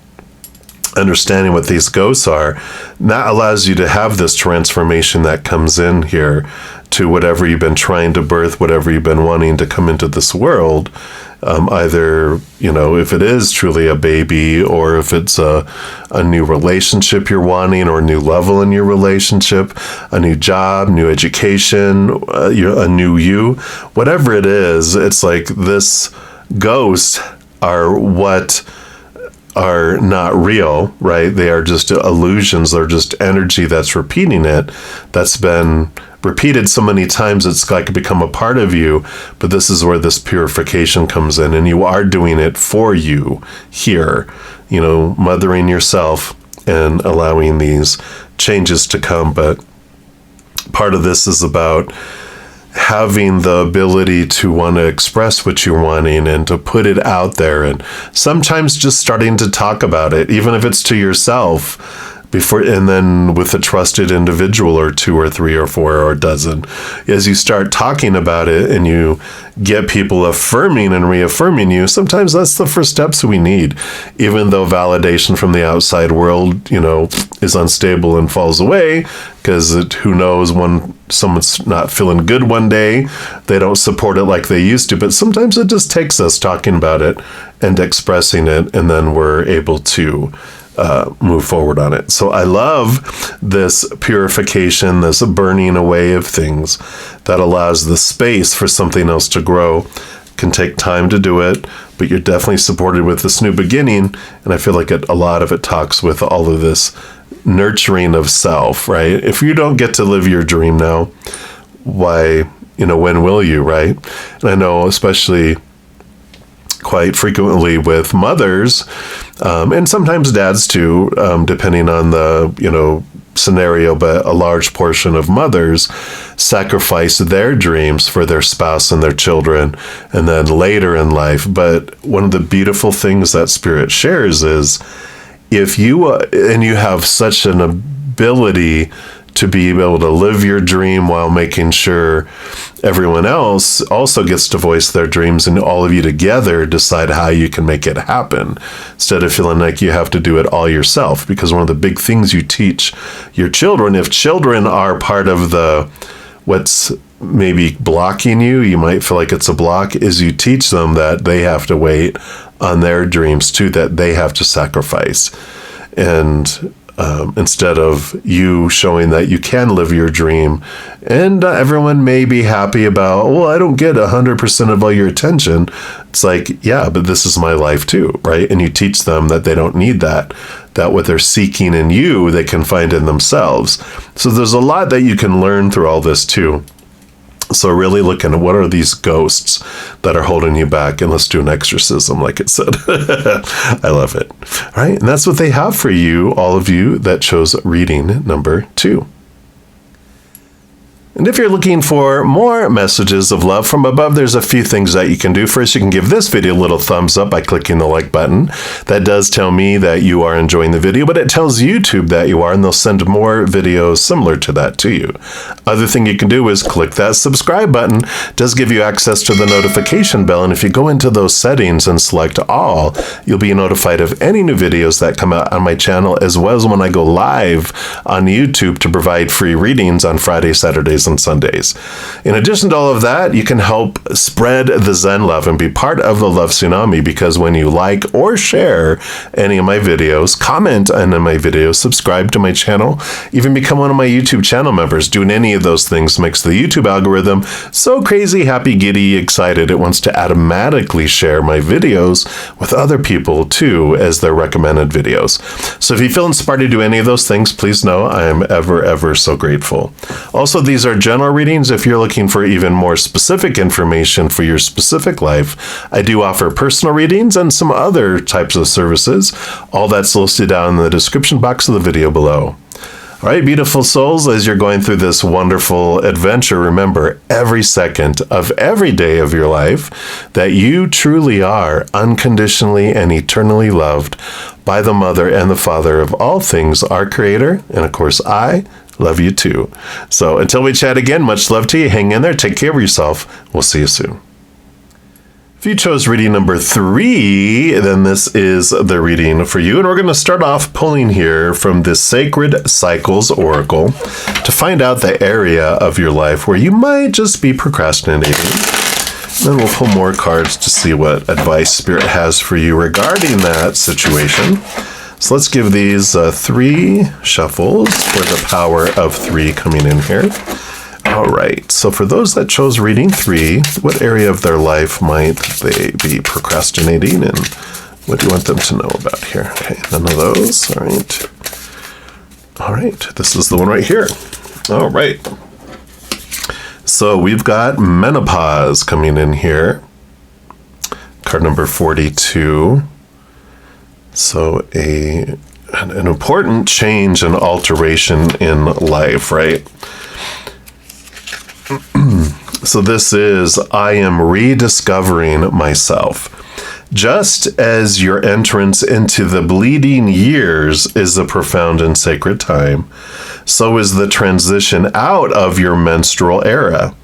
S1: understanding what these ghosts are. That allows you to have this transformation that comes in here to whatever you've been trying to birth, whatever you've been wanting to come into this world. Either, if it is truly a baby, or if it's a new relationship you're wanting, or a new level in your relationship, a new job, new education, a new you, whatever it is, it's like this ghosts are what are not real, right? They are just illusions. They're just energy that's repeating it, that's been repeated so many times it's like become a part of you. But this is where this purification comes in, and you are doing it for you here, mothering yourself and allowing these changes to come. But part of this is about having the ability to want to express what you're wanting and to put it out there, and sometimes just starting to talk about it, even if it's to yourself, before, and then with a trusted individual or 2 or 3 or 4 or a dozen. As you start talking about it and you get people affirming and reaffirming you, sometimes that's the first steps we need. Even though validation from the outside world, is unstable and falls away, because who knows, when someone's not feeling good one day, they don't support it like they used to. But sometimes it just takes us talking about it and expressing it, and then we're able to move forward on it. So I love this purification, this burning away of things that allows the space for something else to grow. Can take time to do it, but you're definitely supported with this new beginning. And I feel like a lot of it talks with all of this nurturing of self, right? If you don't get to live your dream now, why, when will you, right? And I know especially quite frequently with mothers, and sometimes dads too, depending on the, scenario, but a large portion of mothers sacrifice their dreams for their spouse and their children, and then later in life. But one of the beautiful things that Spirit shares is if you, and you have such an ability to be able to live your dream while making sure everyone else also gets to voice their dreams, and all of you together decide how you can make it happen, instead of feeling like you have to do it all yourself. Because one of the big things you teach your children, if children are part of what's maybe blocking you, you might feel like it's a block, is you teach them that they have to wait on their dreams too, that they have to sacrifice. And instead of you showing that you can live your dream, and everyone may be happy about, well, I don't get 100% of all your attention. It's like, yeah, but this is my life too, right? And you teach them that they don't need that what they're seeking in you, they can find in themselves. So there's a lot that you can learn through all this too. So really looking at what are these ghosts that are holding you back, and let's do an exorcism, like it said. I love it. All right, and that's what they have for you, all of you that chose reading number 2. And if you're looking for more messages of love from above, there's a few things that you can do. First, you can give this video a little thumbs up by clicking the like button. That does tell me that you are enjoying the video, but it tells YouTube that you are, and they'll send more videos similar to that to you. Other thing you can do is click that subscribe button. It does give you access to the notification bell, and if you go into those settings and select all, you'll be notified of any new videos that come out on my channel, as well as when I go live on YouTube to provide free readings on Fridays, Saturdays, and Sundays. In addition to all of that, you can help spread the Zen love and be part of the love tsunami, because when you like or share any of my videos, comment on my videos, subscribe to my channel, even become one of my YouTube channel members, doing any of those things makes the YouTube algorithm so crazy, happy, giddy, excited, it wants to automatically share my videos with other people too as their recommended videos. So if you feel inspired to do any of those things, please know I am ever, ever so grateful. Also, these are general readings. If you're looking for even more specific information for your specific life, I do offer personal readings and some other types of services. All that's listed down in the description box of the video below. All right, beautiful souls, as you're going through this wonderful adventure, remember every second of every day of your life that you truly are unconditionally and eternally loved by the Mother and the Father of all things, our Creator, and of course I love you too. So until we chat again, much love to you. Hang in there. Take care of yourself. We'll see you soon. If you chose reading number 3, then this is the reading for you. And we're going to start off pulling here from the Sacred Cycles Oracle to find out the area of your life where you might just be procrastinating. Then we'll pull more cards to see what advice Spirit has for you regarding that situation. So let's give these 3 shuffles for the power of 3 coming in here. All right, so for those that chose reading 3, what area of their life might they be procrastinating, and what do you want them to know about here? Okay, none of those. All right. All right, this is the one right here. All right. So we've got menopause coming in here. Card number 42. So an important change and alteration in life, right? So this is, I am rediscovering myself. Just as your entrance into the bleeding years is a profound and sacred time, so is the transition out of your menstrual era.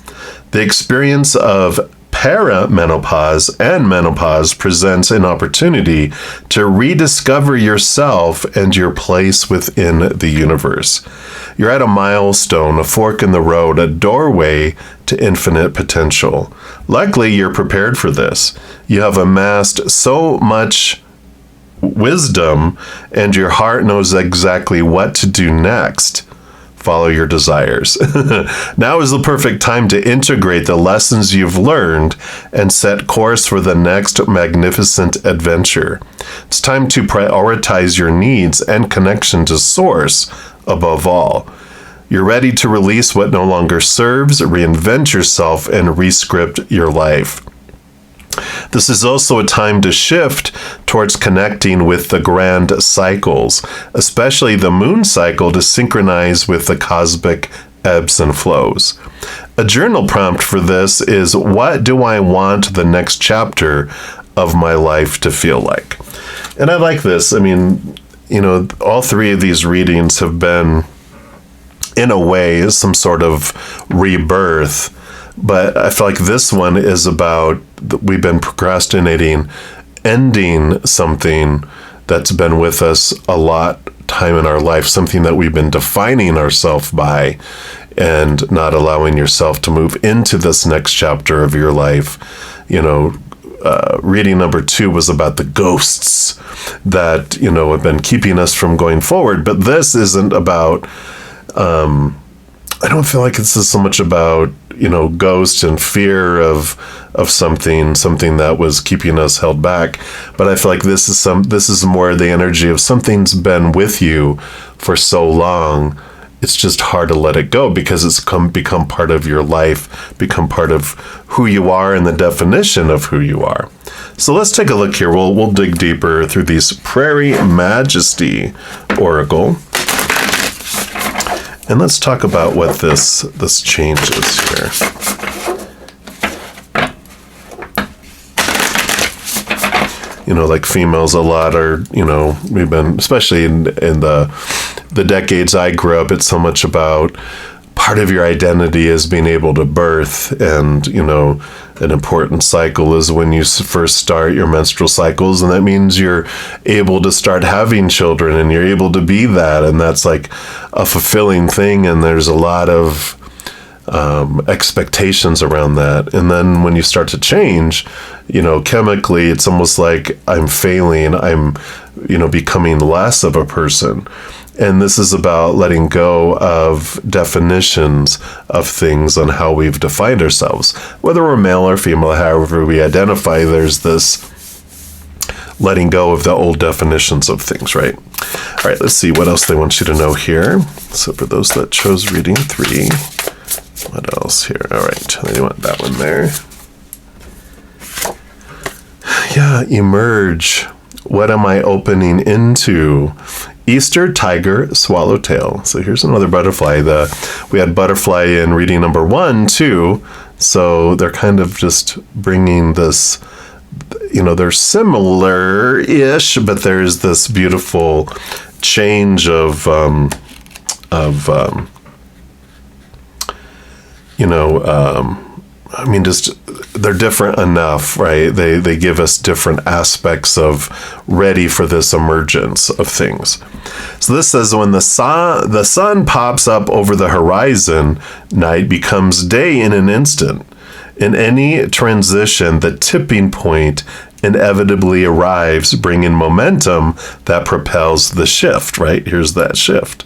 S1: The experience of perimenopause and menopause presents an opportunity to rediscover yourself and your place within the universe. You're at a milestone, a fork in the road, a doorway to infinite potential. Luckily, you're prepared for this. You have amassed so much wisdom, and your heart knows exactly what to do next. Follow your desires. Now is the perfect time to integrate the lessons you've learned and set course for the next magnificent adventure. It's time to prioritize your needs and connection to Source above all. You're ready to release what no longer serves, reinvent yourself, and rescript your life. This is also a time to shift towards connecting with the grand cycles, especially the moon cycle, to synchronize with the cosmic ebbs and flows. A journal prompt for this is, what do I want the next chapter of my life to feel like? And I like this. I mean, all three of these readings have been, in a way, some sort of rebirth. But I feel like this one is about, we've been procrastinating, ending something that's been with us a lot time in our life, something that we've been defining ourselves by, and not allowing yourself to move into this next chapter of your life. Reading number 2 was about the ghosts that, have been keeping us from going forward. But this isn't about, I don't feel like this is so much about, ghosts and fear of something that was keeping us held back. But I feel like this is more the energy of something's been with you for so long. It's just hard to let it go because it's become part of your life, become part of who you are and the definition of who you are. So let's take a look here. We'll dig deeper through these Prairie Majesty Oracle. And let's talk about what this change is here. Like females a lot are, we've been, especially in the decades I grew up, it's so much about part of your identity is being able to birth. And, an important cycle is when you first start your menstrual cycles. And that means you're able to start having children and you're able to be that. And that's like a fulfilling thing. And there's a lot of expectations around that. And then when you start to change, chemically, it's almost like I'm failing. I'm, becoming less of a person. And this is about letting go of definitions of things on how we've defined ourselves. Whether we're male or female, however we identify, there's this letting go of the old definitions of things, right? All right, let's see what else they want you to know here. So for those that chose reading 3, what else here? All right, they want that one there. Yeah, emerge. What am I opening into? Easter, tiger, swallowtail. So here's another butterfly. We had butterfly in reading number 1 too. So they're kind of just bringing this, they're similar-ish, but there's this beautiful change of just they're different enough, right? They give us different aspects of ready for this emergence of things. So this says, when the sun pops up over the horizon, night becomes day in an instant. In any transition, the tipping point inevitably arrives, bringing momentum that propels the shift, right? Here's that shift.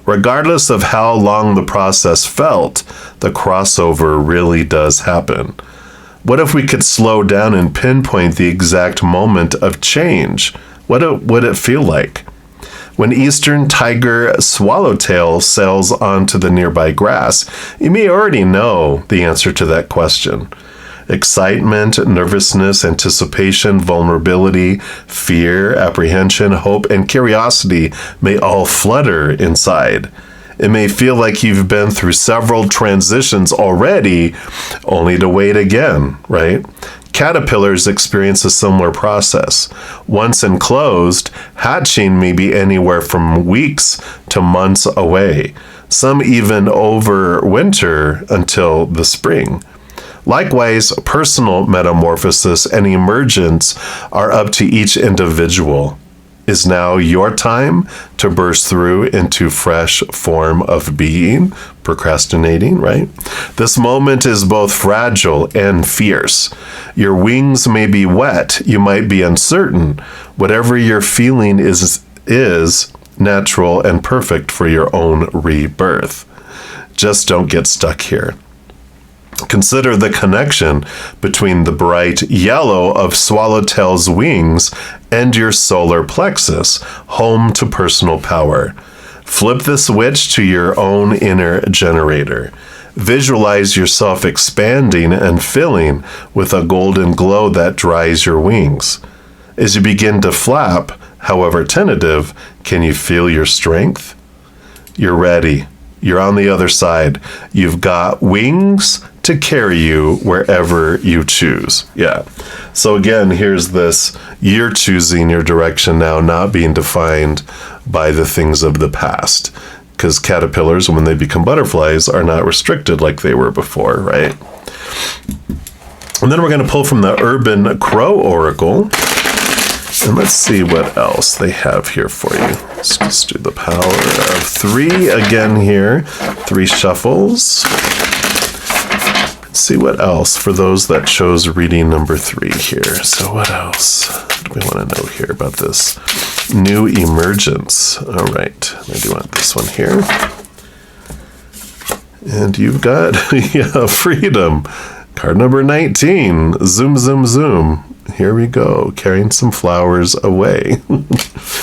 S1: Regardless of how long the process felt, the crossover really does happen. What if we could slow down and pinpoint the exact moment of change? What would it feel like? When eastern tiger swallowtail sails onto the nearby grass, you may already know the answer to that question. Excitement, nervousness, anticipation, vulnerability, fear, apprehension, hope, and curiosity may all flutter inside. It may feel like you've been through several transitions already, only to wait again, right? Caterpillars experience a similar process. Once enclosed, hatching may be anywhere from weeks to months away. Some even overwinter until the spring. Likewise, personal metamorphosis and emergence are up to each individual. Is now your time to burst through into fresh form of being, procrastinating, right? This moment is both fragile and fierce. Your wings may be wet, you might be uncertain. Whatever you're feeling is natural and perfect for your own rebirth. Just don't get stuck here. Consider the connection between the bright yellow of swallowtail's wings and your solar plexus, home to personal power. Flip the switch to your own inner generator. Visualize yourself expanding and filling with a golden glow that dries your wings. As you begin to flap, however tentative, can you feel your strength? You're ready. You're on the other side. You've got wings to carry you wherever you choose. Yeah. So again, here's this, you're choosing your direction now, not being defined by the things of the past. Because caterpillars, when they become butterflies, are not restricted like they were before, right? And then we're going to pull from the Urban Crow Oracle. And let's see what else they have here for you. Let's just do the power of 3 again here. 3 shuffles. Let's see what else for those that chose reading number 3 here. So what else do we want to know here about this new emergence? All right, I do want this one here. And you've got freedom. Card number 19. Zoom, zoom, zoom. Here we go, carrying some flowers away.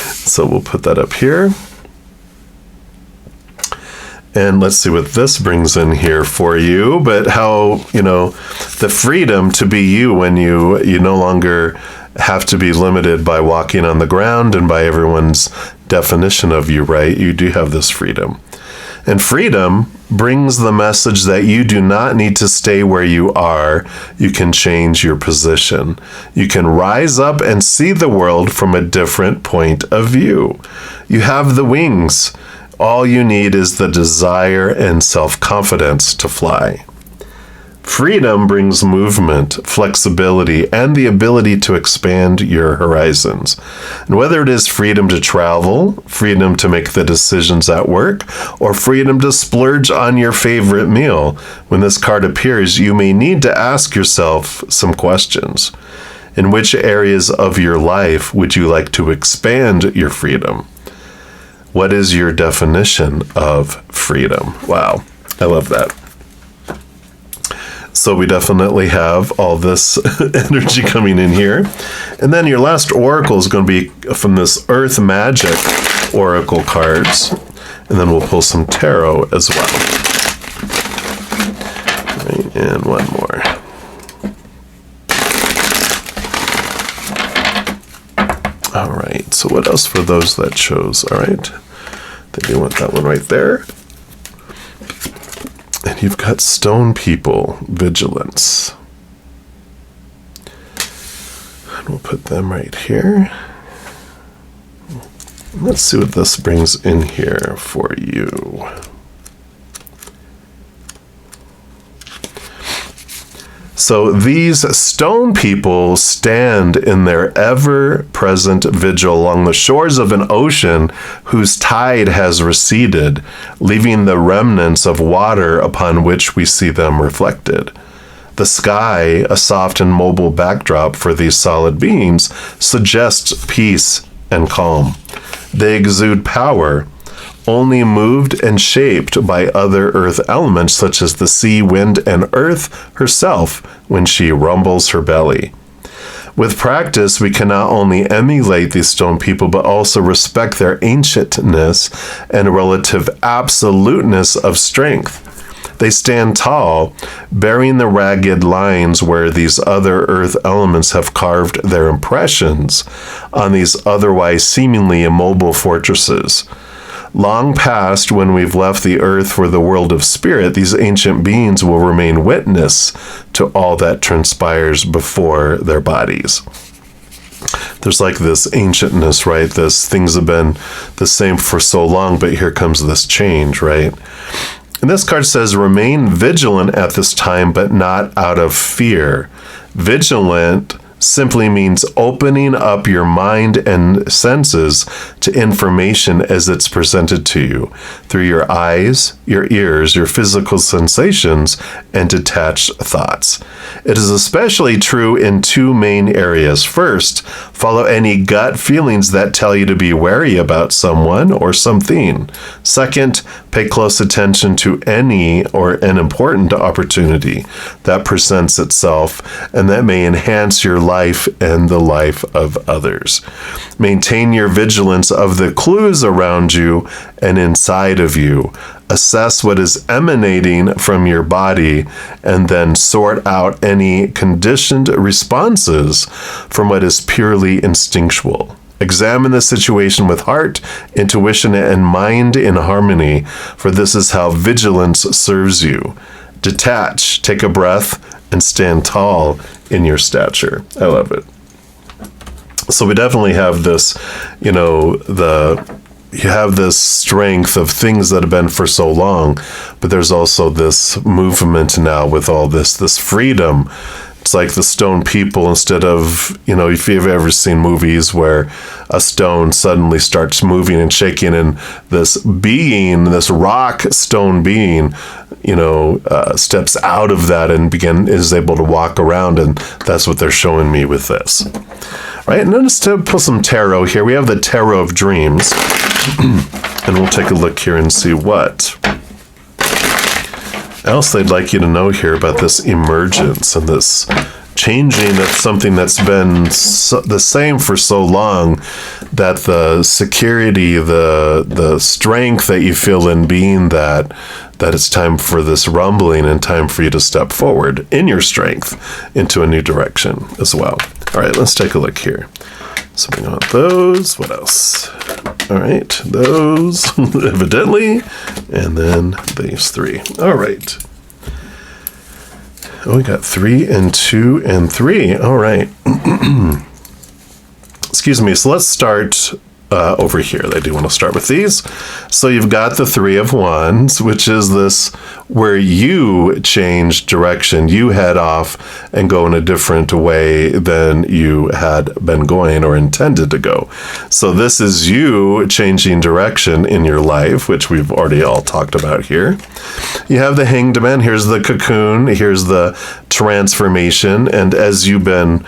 S1: So we'll put that up here. And let's see what this brings in here for you. But how, the freedom to be you when you no longer have to be limited by walking on the ground and by everyone's definition of you, right? You do have this freedom. And freedom brings the message that you do not need to stay where you are. You can change your position. You can rise up and see the world from a different point of view. You have the wings. All you need is the desire and self-confidence to fly. Freedom brings movement, flexibility, and the ability to expand your horizons. And whether it is freedom to travel, freedom to make the decisions at work, or freedom to splurge on your favorite meal, when this card appears, you may need to ask yourself some questions. In which areas of your life would you like to expand your freedom? What is your definition of freedom? Wow, I love that. So we definitely have all this energy coming in here. And then your last oracle is going to be from this Earth Magic oracle cards. And then we'll pull some tarot as well. Right, and one more. All right, so what else for those that chose? All right, I think you want that one right there. And you've got Stone People, Vigilance. And we'll put them right here. Let's see what this brings in here for you. So these stone people stand in their ever-present vigil along the shores of an ocean whose tide has receded, leaving the remnants of water upon which we see them reflected. The sky, a soft and mobile backdrop for these solid beings, suggests peace and calm. They exude power, only moved and shaped by other earth elements such as the sea, wind, and earth herself when she rumbles her belly. With practice, we can not only emulate these stone people, but also respect their ancientness and relative absoluteness of strength. They stand tall, bearing the ragged lines where these other earth elements have carved their impressions on these otherwise seemingly immobile fortresses. Long past, when we've left the earth for the world of spirit, these ancient beings will remain witness to all that transpires before their bodies. There's like this ancientness, right? This things have been the same for so long, but here comes this change, right? And this card says, remain vigilant at this time, but not out of fear. Vigilant simply means opening up your mind and senses to information as it's presented to you through your eyes, your ears, your physical sensations, and detached thoughts. It is especially true in two main areas. First, follow any gut feelings that tell you to be wary about someone or something. Second, pay close attention to any or an important opportunity that presents itself and that may enhance your life and the life of others. Maintain your vigilance of the clues around you and inside of you. Assess what is emanating from your body and then sort out any conditioned responses from what is purely instinctual. Examine the situation with heart, intuition, and mind in harmony, for this is how vigilance serves you. Detach, take a breath, and stand tall in your stature. I love it. So we definitely have this, you have this strength of things that have been for so long, but there's also this movement now with all this freedom. It's like the stone people, instead of, if you've ever seen movies where a stone suddenly starts moving and shaking, and this being, this rock stone being, steps out of that and is able to walk around, and that's what they're showing me with this. Right, and then just to put some tarot here, we have the Tarot of Dreams, and we'll take a look here and see what else they'd like you to know here about this emergence and this changing of something that's been the same for so long, that the security, the strength that you feel in being that it's time for this rumbling and time for you to step forward in your strength into a new direction as well. All right, let's take a look here. So we got those. What else? All right, those, evidently. And then these three. All right. Oh, we got 3 and 2 and 3. All right. Excuse me. So let's start over here. I do want to start with these. So you've got the 3 of Wands, which is this where you change direction. You head off and go in a different way than you had been going or intended to go. So this is you changing direction in your life, which we've already all talked about here. You have the Hanged Man. Here's the cocoon. Here's the transformation. And as you've been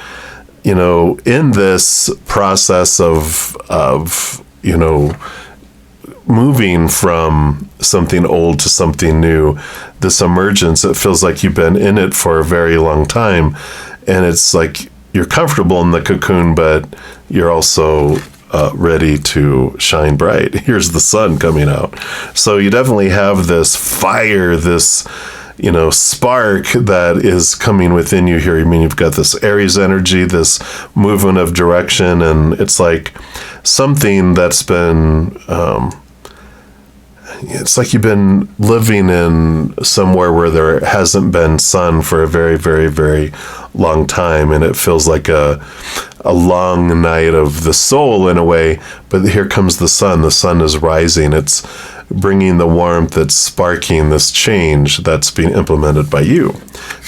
S1: in this process of moving from something old to something new, this emergence, it feels like you've been in it for a very long time. And it's like you're comfortable in the cocoon, but you're also ready to shine bright. Here's the sun coming out. So you definitely have this fire, this spark that is coming within you here. I mean, you've got this Aries energy, this movement of direction, and it's like something that's been, it's like you've been living in somewhere where there hasn't been sun for a very, very, very long time, and it feels like a long night of the soul in a way, but here comes the sun. The sun is rising. It's bringing the warmth that's sparking this change that's being implemented by you.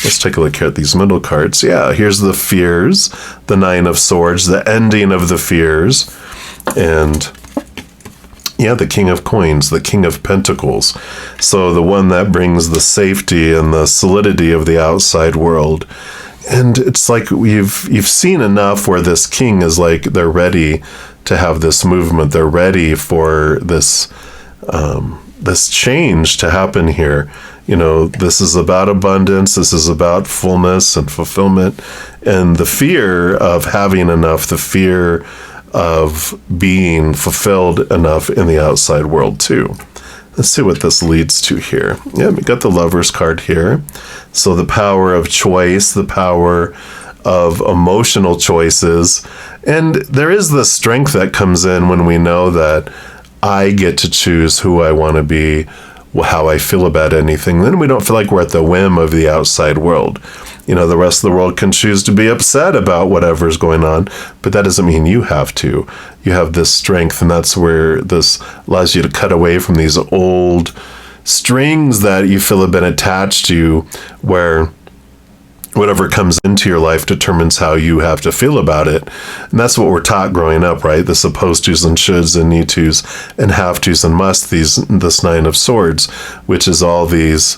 S1: Let's take a look here at these middle cards. Yeah, here's the fears, the 9 of Swords, the ending of the fears, and the King of Coins, the King of Pentacles. So the one that brings the safety and the solidity of the outside world. And it's like you've seen enough where this king is like, they're ready to have this movement. They're ready for this this change to happen here. this is about abundance. This is about fullness and fulfillment, and the fear of having enough, the fear of being fulfilled enough in the outside world too. Let's see what this leads to here. Yeah, we got the Lover's card here. So the power of choice, the power of emotional choices. And there is this strength that comes in when we know that I get to choose who I want to be, how I feel about anything. Then we don't feel like we're at the whim of the outside world. The rest of the world can choose to be upset about whatever's going on, but that doesn't mean you have to. You have this strength, and that's where this allows you to cut away from these old strings that you feel have been attached to you, where whatever comes into your life determines how you have to feel about it. And that's what we're taught growing up, right? The supposed tos and shoulds and need tos and have tos and must, this 9 of swords, which is all these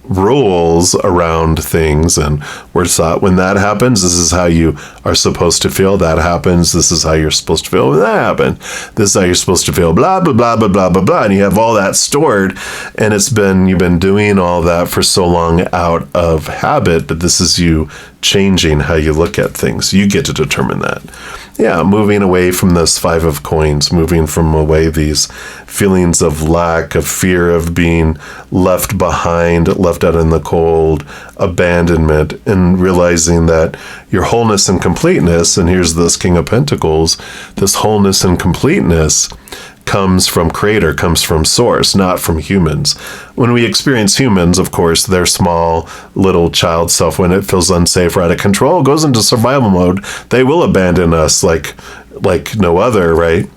S1: rules around things, and we're taught when that happens, this is how you are supposed to feel. That happens, this is how you're supposed to feel. When that happened, this is how you're supposed to feel. Blah blah blah blah blah blah blah. And you have all that stored, and you've been doing all that for so long out of habit. But this is you changing how you look at things. You get to determine that. Yeah, moving away from this 5 of coins, moving from away these feelings of lack, of fear of being left behind, left out in the cold, abandonment, and realizing that your wholeness and completeness, and here's this King of Pentacles, this wholeness and completeness comes from Creator, comes from Source, not from humans. When we experience humans, of course, their small little child self, when it feels unsafe or out of control, goes into survival mode. They will abandon us like no other, right?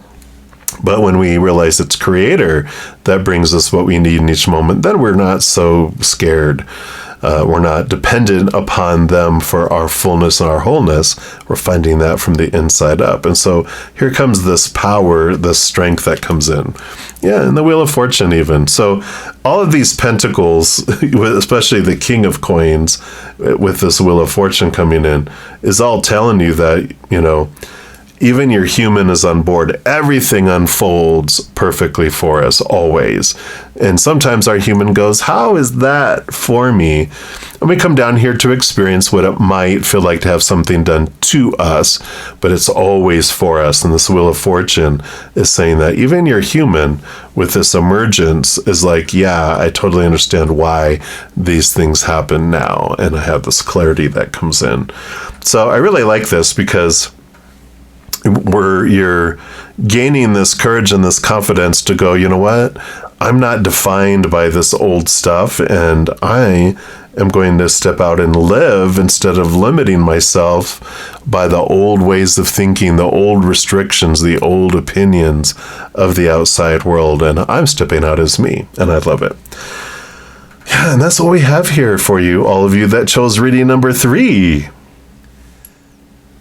S1: But when we realize it's Creator that brings us what we need in each moment, then we're not so scared. We're not dependent upon them for our fullness and our wholeness. We're finding that from the inside up. And so here comes this power, this strength that comes in. Yeah, and the Wheel of Fortune even. So all of these pentacles, especially the King of Coins, with this Wheel of Fortune coming in, is all telling you that, even your human is on board. Everything unfolds perfectly for us, always. And sometimes our human goes, how is that for me? And we come down here to experience what it might feel like to have something done to us, but it's always for us. And this Wheel of Fortune is saying that even your human with this emergence is like, yeah, I totally understand why these things happen now. And I have this clarity that comes in. So I really like this because you're gaining this courage and this confidence to go, you know what? I'm not defined by this old stuff, and I am going to step out and live instead of limiting myself by the old ways of thinking, the old restrictions, the old opinions of the outside world. And I'm stepping out as me, and I love it. Yeah, and that's what we have here for you, all of you that chose reading number 3.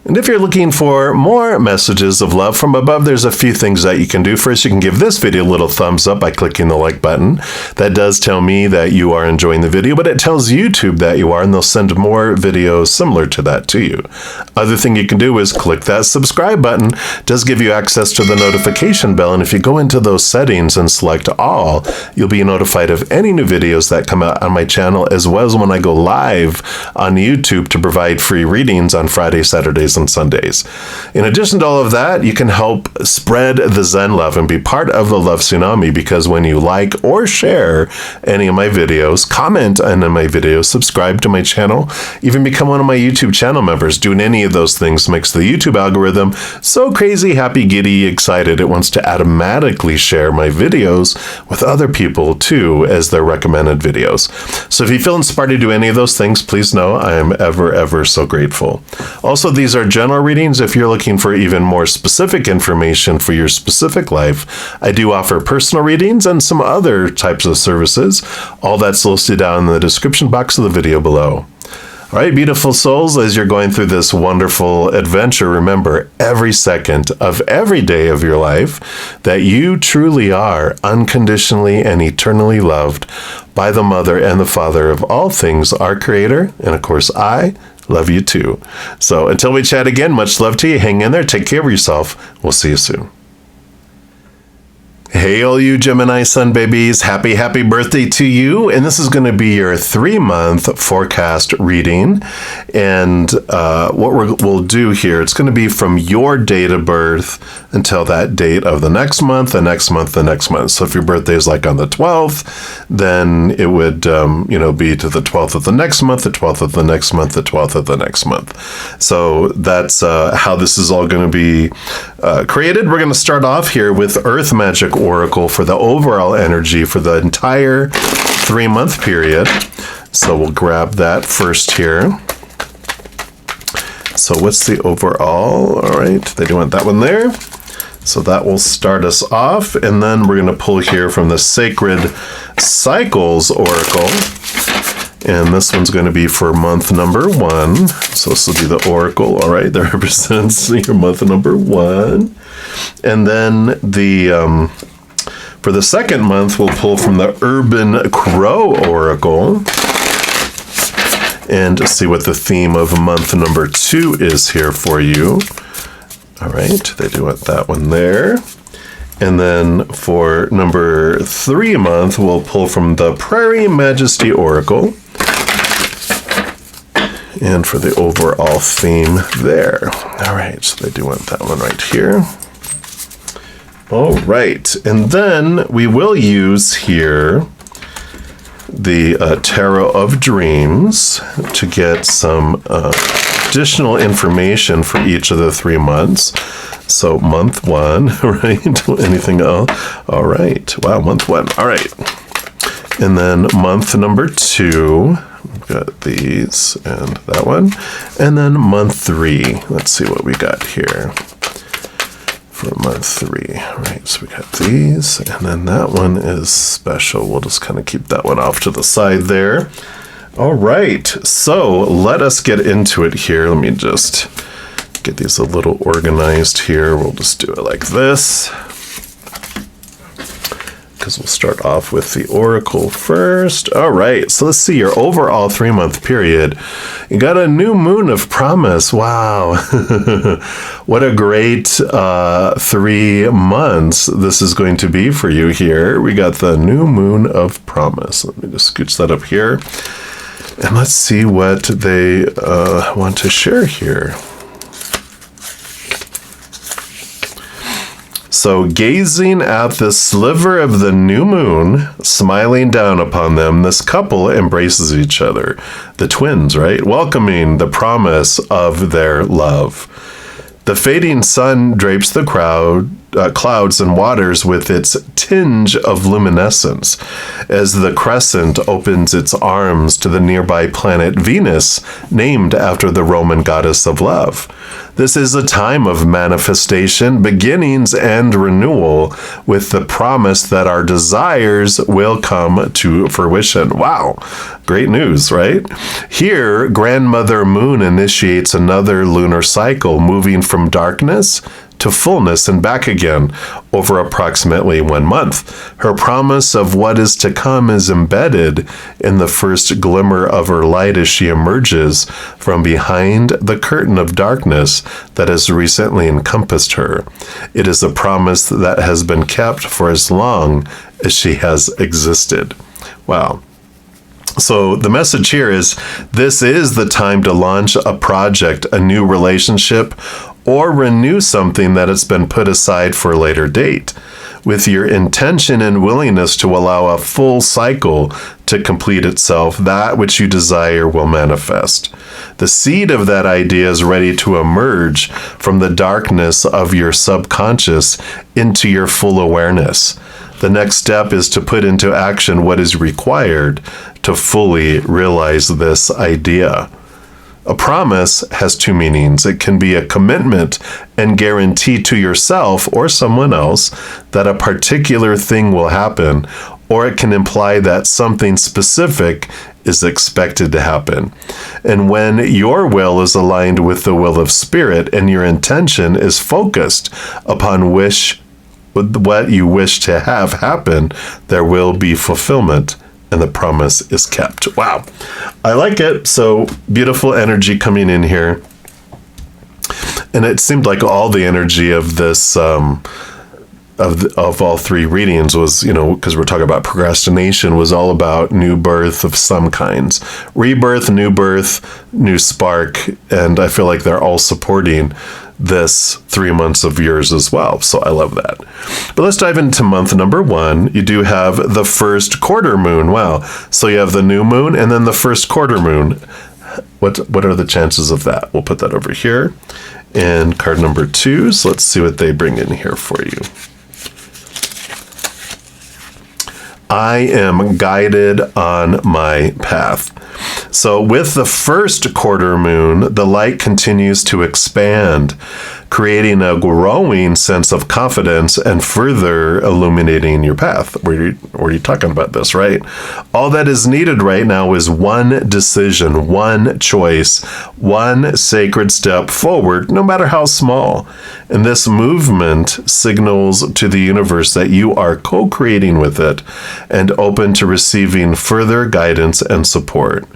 S1: And if you're looking for more messages of love from above, there's a few things that you can do. First, you can give this video a little thumbs up by clicking the like button. That does tell me that you are enjoying the video, but it tells YouTube that you are, and they'll send more videos similar to that to you. Other thing you can do is click that subscribe button. It does give you access to the notification bell, and if you go into those settings and select all, you'll be notified of any new videos that come out on my channel, as well as when I go live on YouTube to provide free readings on Fridays, Saturdays, and Sundays. In addition to all of that, you can help spread the Zen love and be part of the love tsunami, because when you like or share any of my videos, comment on my videos, subscribe to my channel, even become one of my YouTube channel members, doing any of those things makes the YouTube algorithm so crazy, happy, giddy, excited, it wants to automatically share my videos with other people too as their recommended videos. So if you feel inspired to do any of those things, please know I am ever, ever so grateful. Also, these are general readings. If you're looking for even more specific information for your specific life, I do offer personal readings and some other types of services. All that's listed down in the description box of the video below. All right, beautiful souls, as you're going through this wonderful adventure, remember every second of every day of your life that you truly are unconditionally and eternally loved by the Mother and the Father of all things, our Creator, and of course, I love you too. So until we chat again, much love to you. Hang in there. Take care of yourself. We'll see you soon. Hey, all you Gemini sun babies, happy birthday to you. And this is going to be your 3-month forecast reading. And what we'll do here, it's going to be from your date of birth until that date of the next month, the next month, the next month. So if your birthday is like on the 12th, then it would, be to the 12th of the next month, the 12th of the next month, the 12th of the next month. So that's how this is all going to be created. We're going to start off here with Earth Magic Oracle for the overall energy for the entire 3-month period. So we'll grab that first here. So what's the overall? All right, they do want that one there. So that will start us off. And then we're going to pull here from the Sacred Cycles Oracle. And this one's going to be for month number 1. So this will be the oracle. All right, that represents your month number 1. And then for the second month, we'll pull from the Urban Crow Oracle and see what the theme of month number 2 is here for you. All right, they do want that one there. And then for number 3 month, we'll pull from the Prairie Majesty Oracle. And for the overall theme there. All right, so they do want that one right here. All right, and then we will use here the Tarot of Dreams to get some additional information for each of the 3 months. So month 1, right? Anything else? All right, wow, month 1. All right, and then month number 2. Got these and that one. And then month 3. Let's see what we got here for month 3. All right, so we got these. And then that one is special. We'll just kind of keep that one off to the side there. All right, so let us get into it here. Let me just get these a little organized here. We'll just do it like this. Because we'll start off with the oracle first. All right, so let's see your overall 3-month period. You got a new moon of promise. Wow. What a great 3 months this is going to be for you here. We got the new moon of promise. Let me just scooch that up here. And let's see what they want to share here. So gazing at the sliver of the new moon, smiling down upon them, this couple embraces each other. The twins, right? Welcoming the promise of their love. The fading sun drapes the clouds and waters with its tinge of luminescence as the crescent opens its arms to the nearby planet Venus, named after the Roman goddess of love. This is a time of manifestation, beginnings, and renewal, with the promise that our desires will come to fruition. Wow, great news, right? Here, Grandmother Moon initiates another lunar cycle, moving from darkness to fullness and back again over approximately 1 month. Her promise of what is to come is embedded in the first glimmer of her light as she emerges from behind the curtain of darkness that has recently encompassed her. It is a promise that has been kept for as long as she has existed. Wow. So the message here is, this is the time to launch a project, a new relationship, or renew something that has been put aside for a later date. With your intention and willingness to allow a full cycle to complete itself, that which you desire will manifest. The seed of that idea is ready to emerge from the darkness of your subconscious into your full awareness. The next step is to put into action what is required to fully realize this idea. A promise has 2 meanings. It can be a commitment and guarantee to yourself or someone else that a particular thing will happen, or it can imply that something specific is expected to happen. And when your will is aligned with the will of Spirit and your intention is focused upon what you wish to have happen, there will be fulfillment and the promise is kept. Wow. I like it. So beautiful energy coming in here. And it seemed like all the energy of this of all three readings was, because we're talking about procrastination, was all about new birth of some kinds. Rebirth, new spark, and I feel like they're all supporting this 3 months of yours as well. So I love that. But let's dive into month number 1. You do have the first quarter moon. Wow. So you have the new moon and then the first quarter moon. What are the chances of that? We'll put that over here. And card number 2. So let's see what they bring in here for you. I am guided on my path. So with the first quarter moon, the light continues to expand, creating a growing sense of confidence and further illuminating your path. We're talking about this, right? All that is needed right now is one decision, one choice, one sacred step forward, no matter how small. And this movement signals to the universe that you are co-creating with it and open to receiving further guidance and support.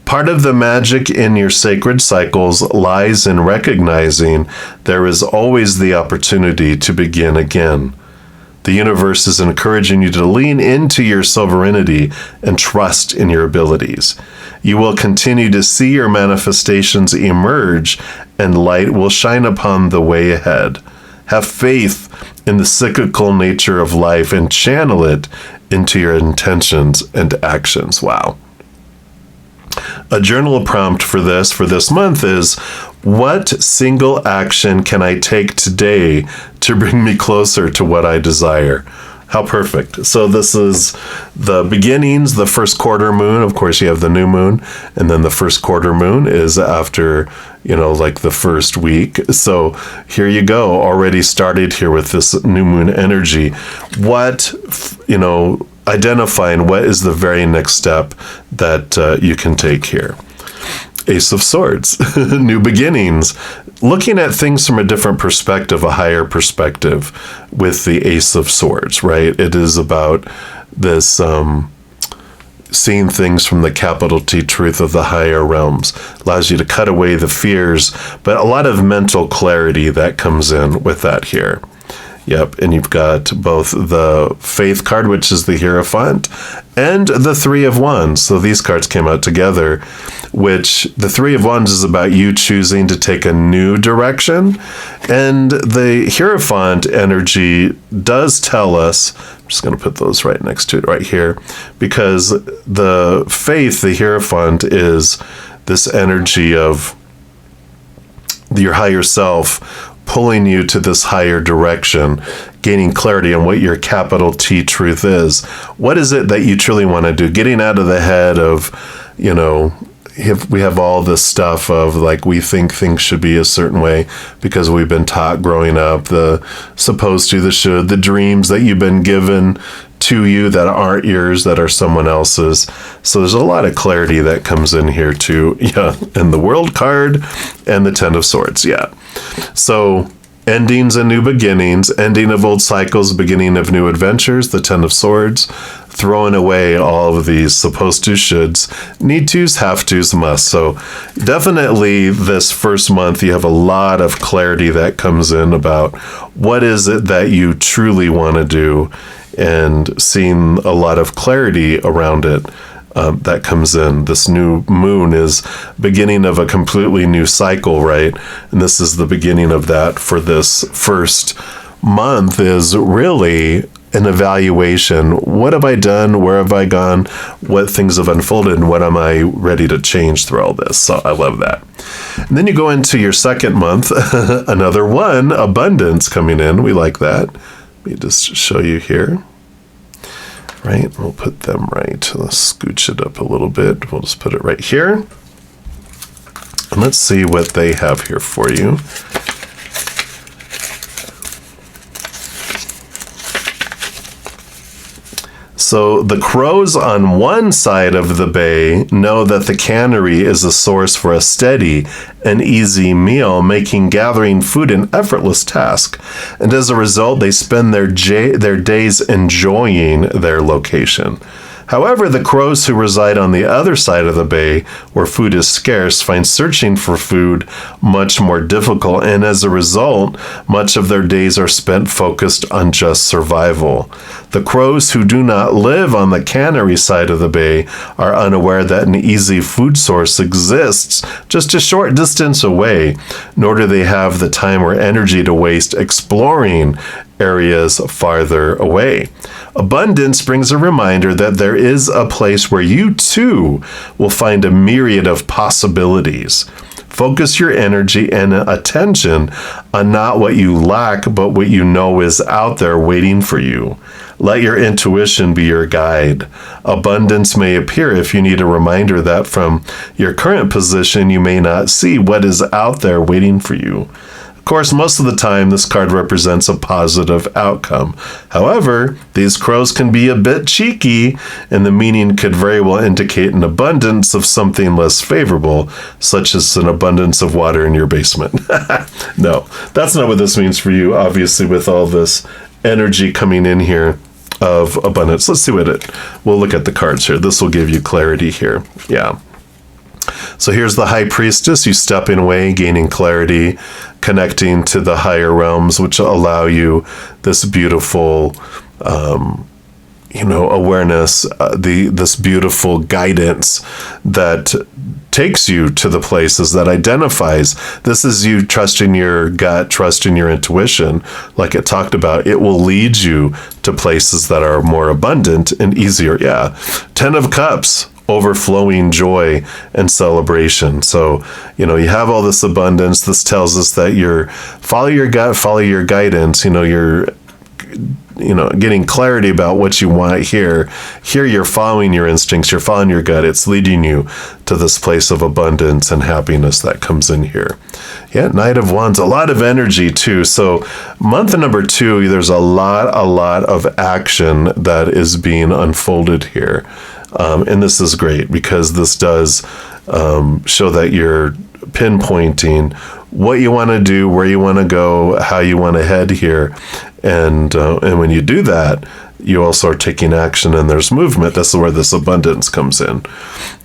S1: Part of the magic in your sacred cycles lies in recognizing there is always the opportunity to begin again. The universe is encouraging you to lean into your sovereignty and trust in your abilities. You will continue to see your manifestations emerge, and light will shine upon the way ahead. Have faith in the cyclical nature of life and channel it into your intentions and actions. Wow. A journal prompt for this month is, what single action can I take today to bring me closer to what I desire? How perfect. So this is the beginnings, the first quarter moon. Of course, you have the new moon, and then the first quarter moon is after, like the first week. So here you go, already started here with this new moon energy. Identifying what is the very next step that you can take here. Ace of Swords, new beginnings, looking at things from a different perspective, a higher perspective with the Ace of Swords, right? It is about this seeing things from the capital T truth of the higher realms. Allows you to cut away the fears, but a lot of mental clarity that comes in with that here. Yep, and you've got both the Faith card, which is the Hierophant, and the Three of Wands. So these cards came out together, which the Three of Wands is about you choosing to take a new direction. And the Hierophant energy does tell us, I'm just going to put those right next to it right here, because the Faith, the Hierophant, is this energy of your higher self pulling you to this higher direction, gaining clarity on what your capital T truth is. What is it that you truly want to do? Getting out of the head of, we have all this stuff of like, we think things should be a certain way because we've been taught growing up, the supposed to, the should, the dreams that you've been given to you that aren't yours, that are someone else's. So there's a lot of clarity that comes in here too. Yeah. And the World card and the Ten of Swords. Yeah. So endings and new beginnings, ending of old cycles, beginning of new adventures, the Ten of Swords, throwing away all of these supposed to, shoulds, need tos, have tos, must. So definitely this first month, you have a lot of clarity that comes in about what is it that you truly want to do, and seeing a lot of clarity around it. That comes in. This new moon is beginning of a completely new cycle, right? And this is the beginning of that for this first month, is really an evaluation. What have I done? Where have I gone? What things have unfolded? And what am I ready to change through all this? So I love that. And then you go into your second month, another one, abundance coming in. We like that. Let me just show you here. Right, we'll put them right. Let's scooch it up a little bit. We'll just put it right here. And let's see what they have here for you. So the crows on one side of the bay know that the cannery is a source for a steady and easy meal, making gathering food an effortless task. And as a result, they spend their days enjoying their location. However, the crows who reside on the other side of the bay, where food is scarce, find searching for food much more difficult, and as a result, much of their days are spent focused on just survival. The crows who do not live on the cannery side of the bay are unaware that an easy food source exists just a short distance away, nor do they have the time or energy to waste exploring areas farther away. Abundance brings a reminder that there is a place where you too will find a myriad of possibilities. Focus your energy and attention on not what you lack, but what you know is out there waiting for you. Let your intuition be your guide. Abundance may appear if you need a reminder that from your current position, you may not see what is out there waiting for you. Of course, most of the time, this card represents a positive outcome. However, these crows can be a bit cheeky, and the meaning could very well indicate an abundance of something less favorable, such as an abundance of water in your basement. No, that's not what this means for you, obviously, with all this energy coming in here of abundance. Let's see we'll look at the cards here. This will give you clarity here. Yeah. So here's the High Priestess, you stepping away, gaining clarity, connecting to the higher realms, which allow you this beautiful, awareness, this beautiful guidance that takes you to the places that identifies. This is you trusting your gut, trusting your intuition. Like it talked about, it will lead you to places that are more abundant and easier. Yeah. 10 of Cups. Overflowing joy and celebration. So, you have all this abundance. This tells us that follow your gut, follow your guidance. You're getting clarity about what you want here. Here you're following your instincts, you're following your gut. It's leading you to this place of abundance and happiness that comes in here. Yeah, Knight of Wands, a lot of energy too. So month number 2, there's a lot of action that is being unfolded here. And this is great because this does show that you're pinpointing what you want to do, where you want to go, how you want to head here. And when you do that, you also are taking action and there's movement. That's where this abundance comes in.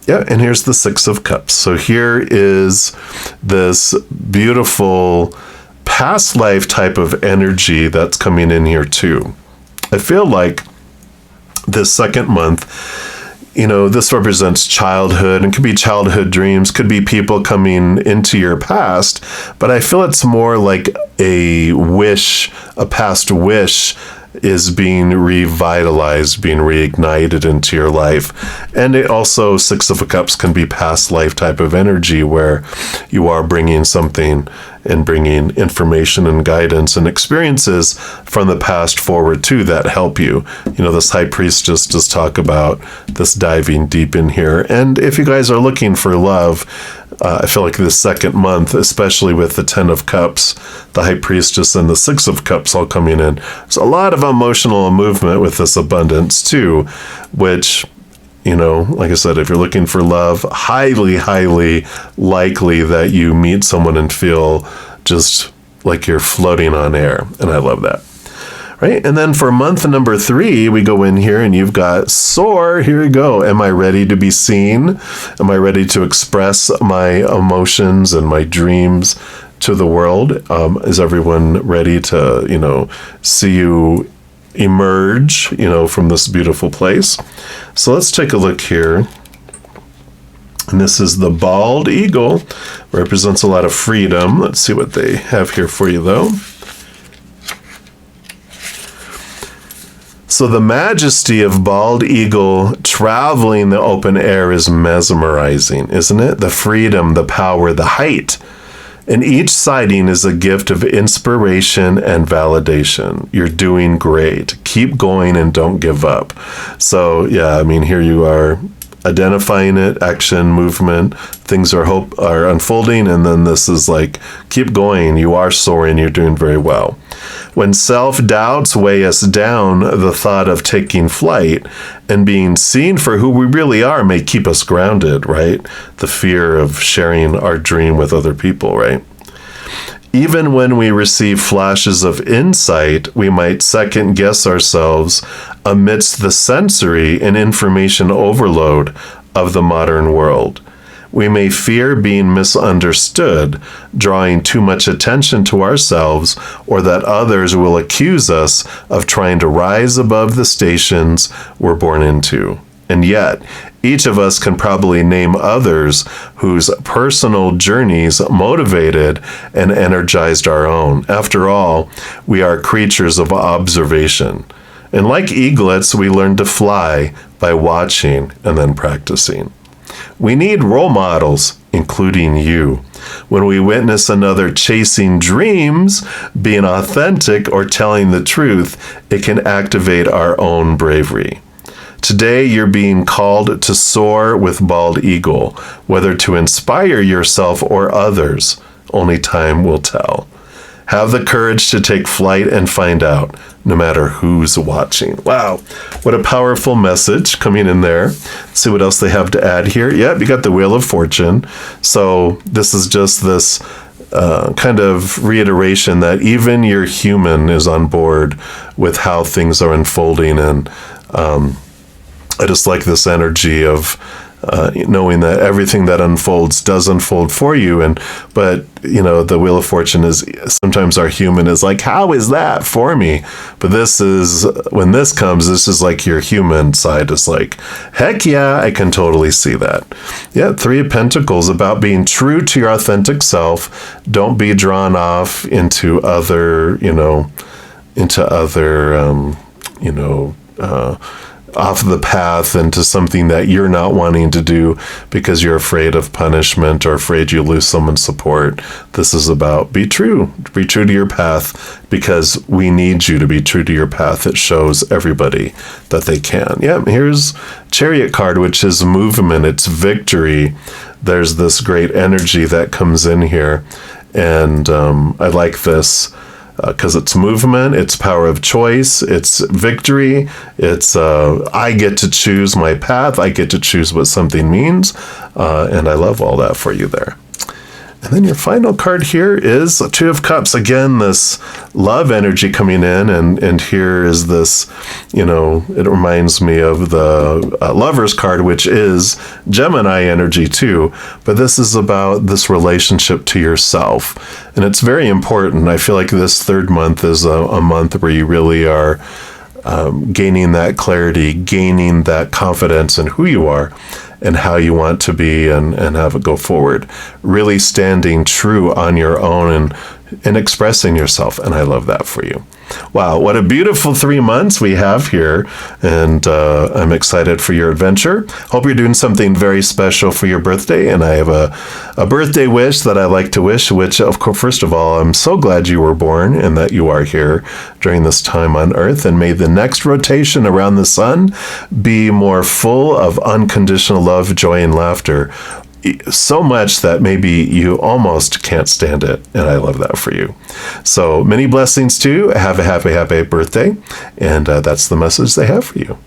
S1: Yeah, and here's the 6 of Cups. So here is this beautiful past life type of energy that's coming in here too. I feel like this second month, this represents childhood and could be childhood dreams, could be people coming into your past, but I feel it's more like a past wish is being revitalized, being reignited into your life. And it also, 6 of Cups can be past life type of energy where you are bringing something and bringing information and guidance and experiences from the past forward too that help you. This High Priestess does talk about this diving deep in here. And if you guys are looking for love, I feel like this second month, especially with the 10 of Cups, the High Priestess, and the 6 of Cups all coming in, there's a lot of emotional movement with this abundance too, which, like I said, if you're looking for love, highly, highly likely that you meet someone and feel just like you're floating on air. And I love that. Right? And then for month number 3, we go in here and you've got Soar. Here we go. Am I ready to be seen? Am I ready to express my emotions and my dreams to the world? Is everyone ready to, see you emerge, from this beautiful place? So let's take a look here. And this is the bald eagle. Represents a lot of freedom. Let's see what they have here for you, though. So the majesty of bald eagle traveling the open air is mesmerizing, isn't it? The freedom, the power, the height. And each sighting is a gift of inspiration and validation. You're doing great. Keep going and don't give up. So, yeah, here you are identifying it, action, movement, things are unfolding, and then this is like, keep going, you are soaring, you're doing very well. When self-doubts weigh us down, the thought of taking flight and being seen for who we really are may keep us grounded, right? The fear of sharing our dream with other people, right? Even when we receive flashes of insight, we might second guess ourselves amidst the sensory and information overload of the modern world. We may fear being misunderstood, drawing too much attention to ourselves, or that others will accuse us of trying to rise above the stations we're born into. And yet, each of us can probably name others whose personal journeys motivated and energized our own. After all, we are creatures of observation. And like eaglets, we learn to fly by watching and then practicing. We need role models, including you. When we witness another chasing dreams, being authentic, or telling the truth, it can activate our own bravery. Today, you're being called to soar with bald eagle, whether to inspire yourself or others. Only time will tell. Have the courage to take flight and find out, no matter who's watching. Wow, what a powerful message coming in there. Let's see what else they have to add here. Yep, you got the Wheel of Fortune. So this is just this kind of reiteration that even your human is on board with how things are unfolding. And I just like this energy of knowing that everything that unfolds does unfold for you. But the Wheel of Fortune is sometimes our human is like, how is that for me? But this is, when this comes, this is like your human side is like, heck yeah, I can totally see that. Yeah, Three of Pentacles, about being true to your authentic self. Don't be drawn off into other, off the path into something that you're not wanting to do because you're afraid of punishment or afraid you lose someone's support. This is about be true to your path, because we need you to be true to your path. It shows everybody that they can. Yeah, here's Chariot card, which is movement. It's victory. There's this great energy that comes in here. And I like this. Because it's movement, it's power of choice, it's victory, it's I get to choose my path, I get to choose what something means, and I love all that for you there. And then your final card here is Two of Cups. Again, this love energy coming in, and here is this, it reminds me of the Lovers card, which is Gemini energy too. But this is about this relationship to yourself. And it's very important. I feel like this third month is a month where you really are gaining that clarity, gaining that confidence in who you are and how you want to be and have it go forward. Really standing true on your own and expressing yourself. And I love that for you. Wow, what a beautiful 3 months we have here. And I'm excited for your adventure. Hope you're doing something very special for your birthday. And I have a birthday wish that I like to wish, which, of course, first of all, I'm so glad you were born and that you are here during this time on Earth. And may the next rotation around the sun be more full of unconditional love, joy, and laughter. So much that maybe you almost can't stand it. And I love that for you. So many blessings to you. Have a happy birthday. And that's the message they have for you.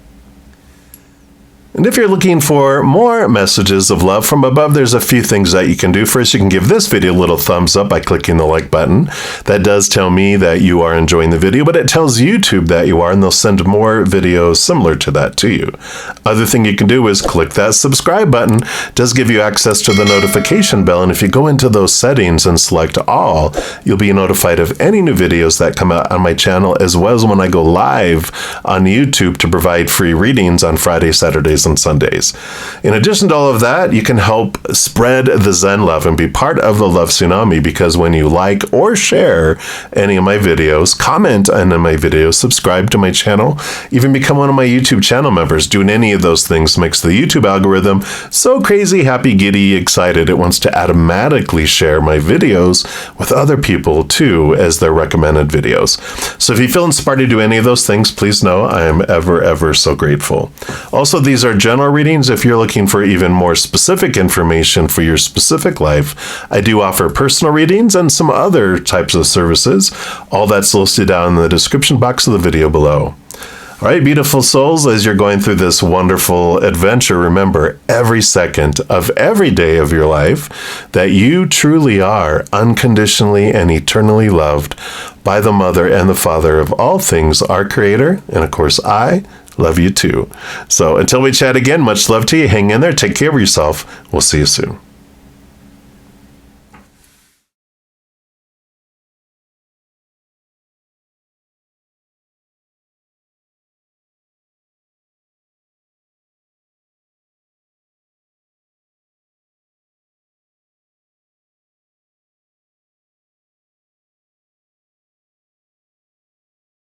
S1: And if you're looking for more messages of love from above, there's a few things that you can do. First, you can give this video a little thumbs up by clicking the like button. That does tell me that you are enjoying the video, but it tells YouTube that you are, and they'll send more videos similar to that to you. Other thing you can do is click that subscribe button. It does give you access to the notification bell, and if you go into those settings and select all, you'll be notified of any new videos that come out on my channel, as well as when I go live on YouTube to provide free readings on Fridays, Saturdays, and Sundays. In addition to all of that, you can help spread the Zen love and be part of the love tsunami, because when you like or share any of my videos, comment on my videos, subscribe to my channel, even become one of my YouTube channel members, doing any of those things makes the YouTube algorithm so crazy, happy, giddy, excited. It wants to automatically share my videos with other people too as their recommended videos. So if you feel inspired to do any of those things, please know I am ever so grateful. Also, these are general readings. If you're looking for even more specific information for your specific life, I do offer personal readings and some other types of services. All that's listed down in the description box of the video below. All right, beautiful souls, as you're going through this wonderful adventure, remember every second of every day of your life that you truly are unconditionally and eternally loved by the Mother and the Father of all things, our Creator, and of course, I Love you too. So until we chat again, much love to you. Hang in there. Take care of yourself. We'll see you soon.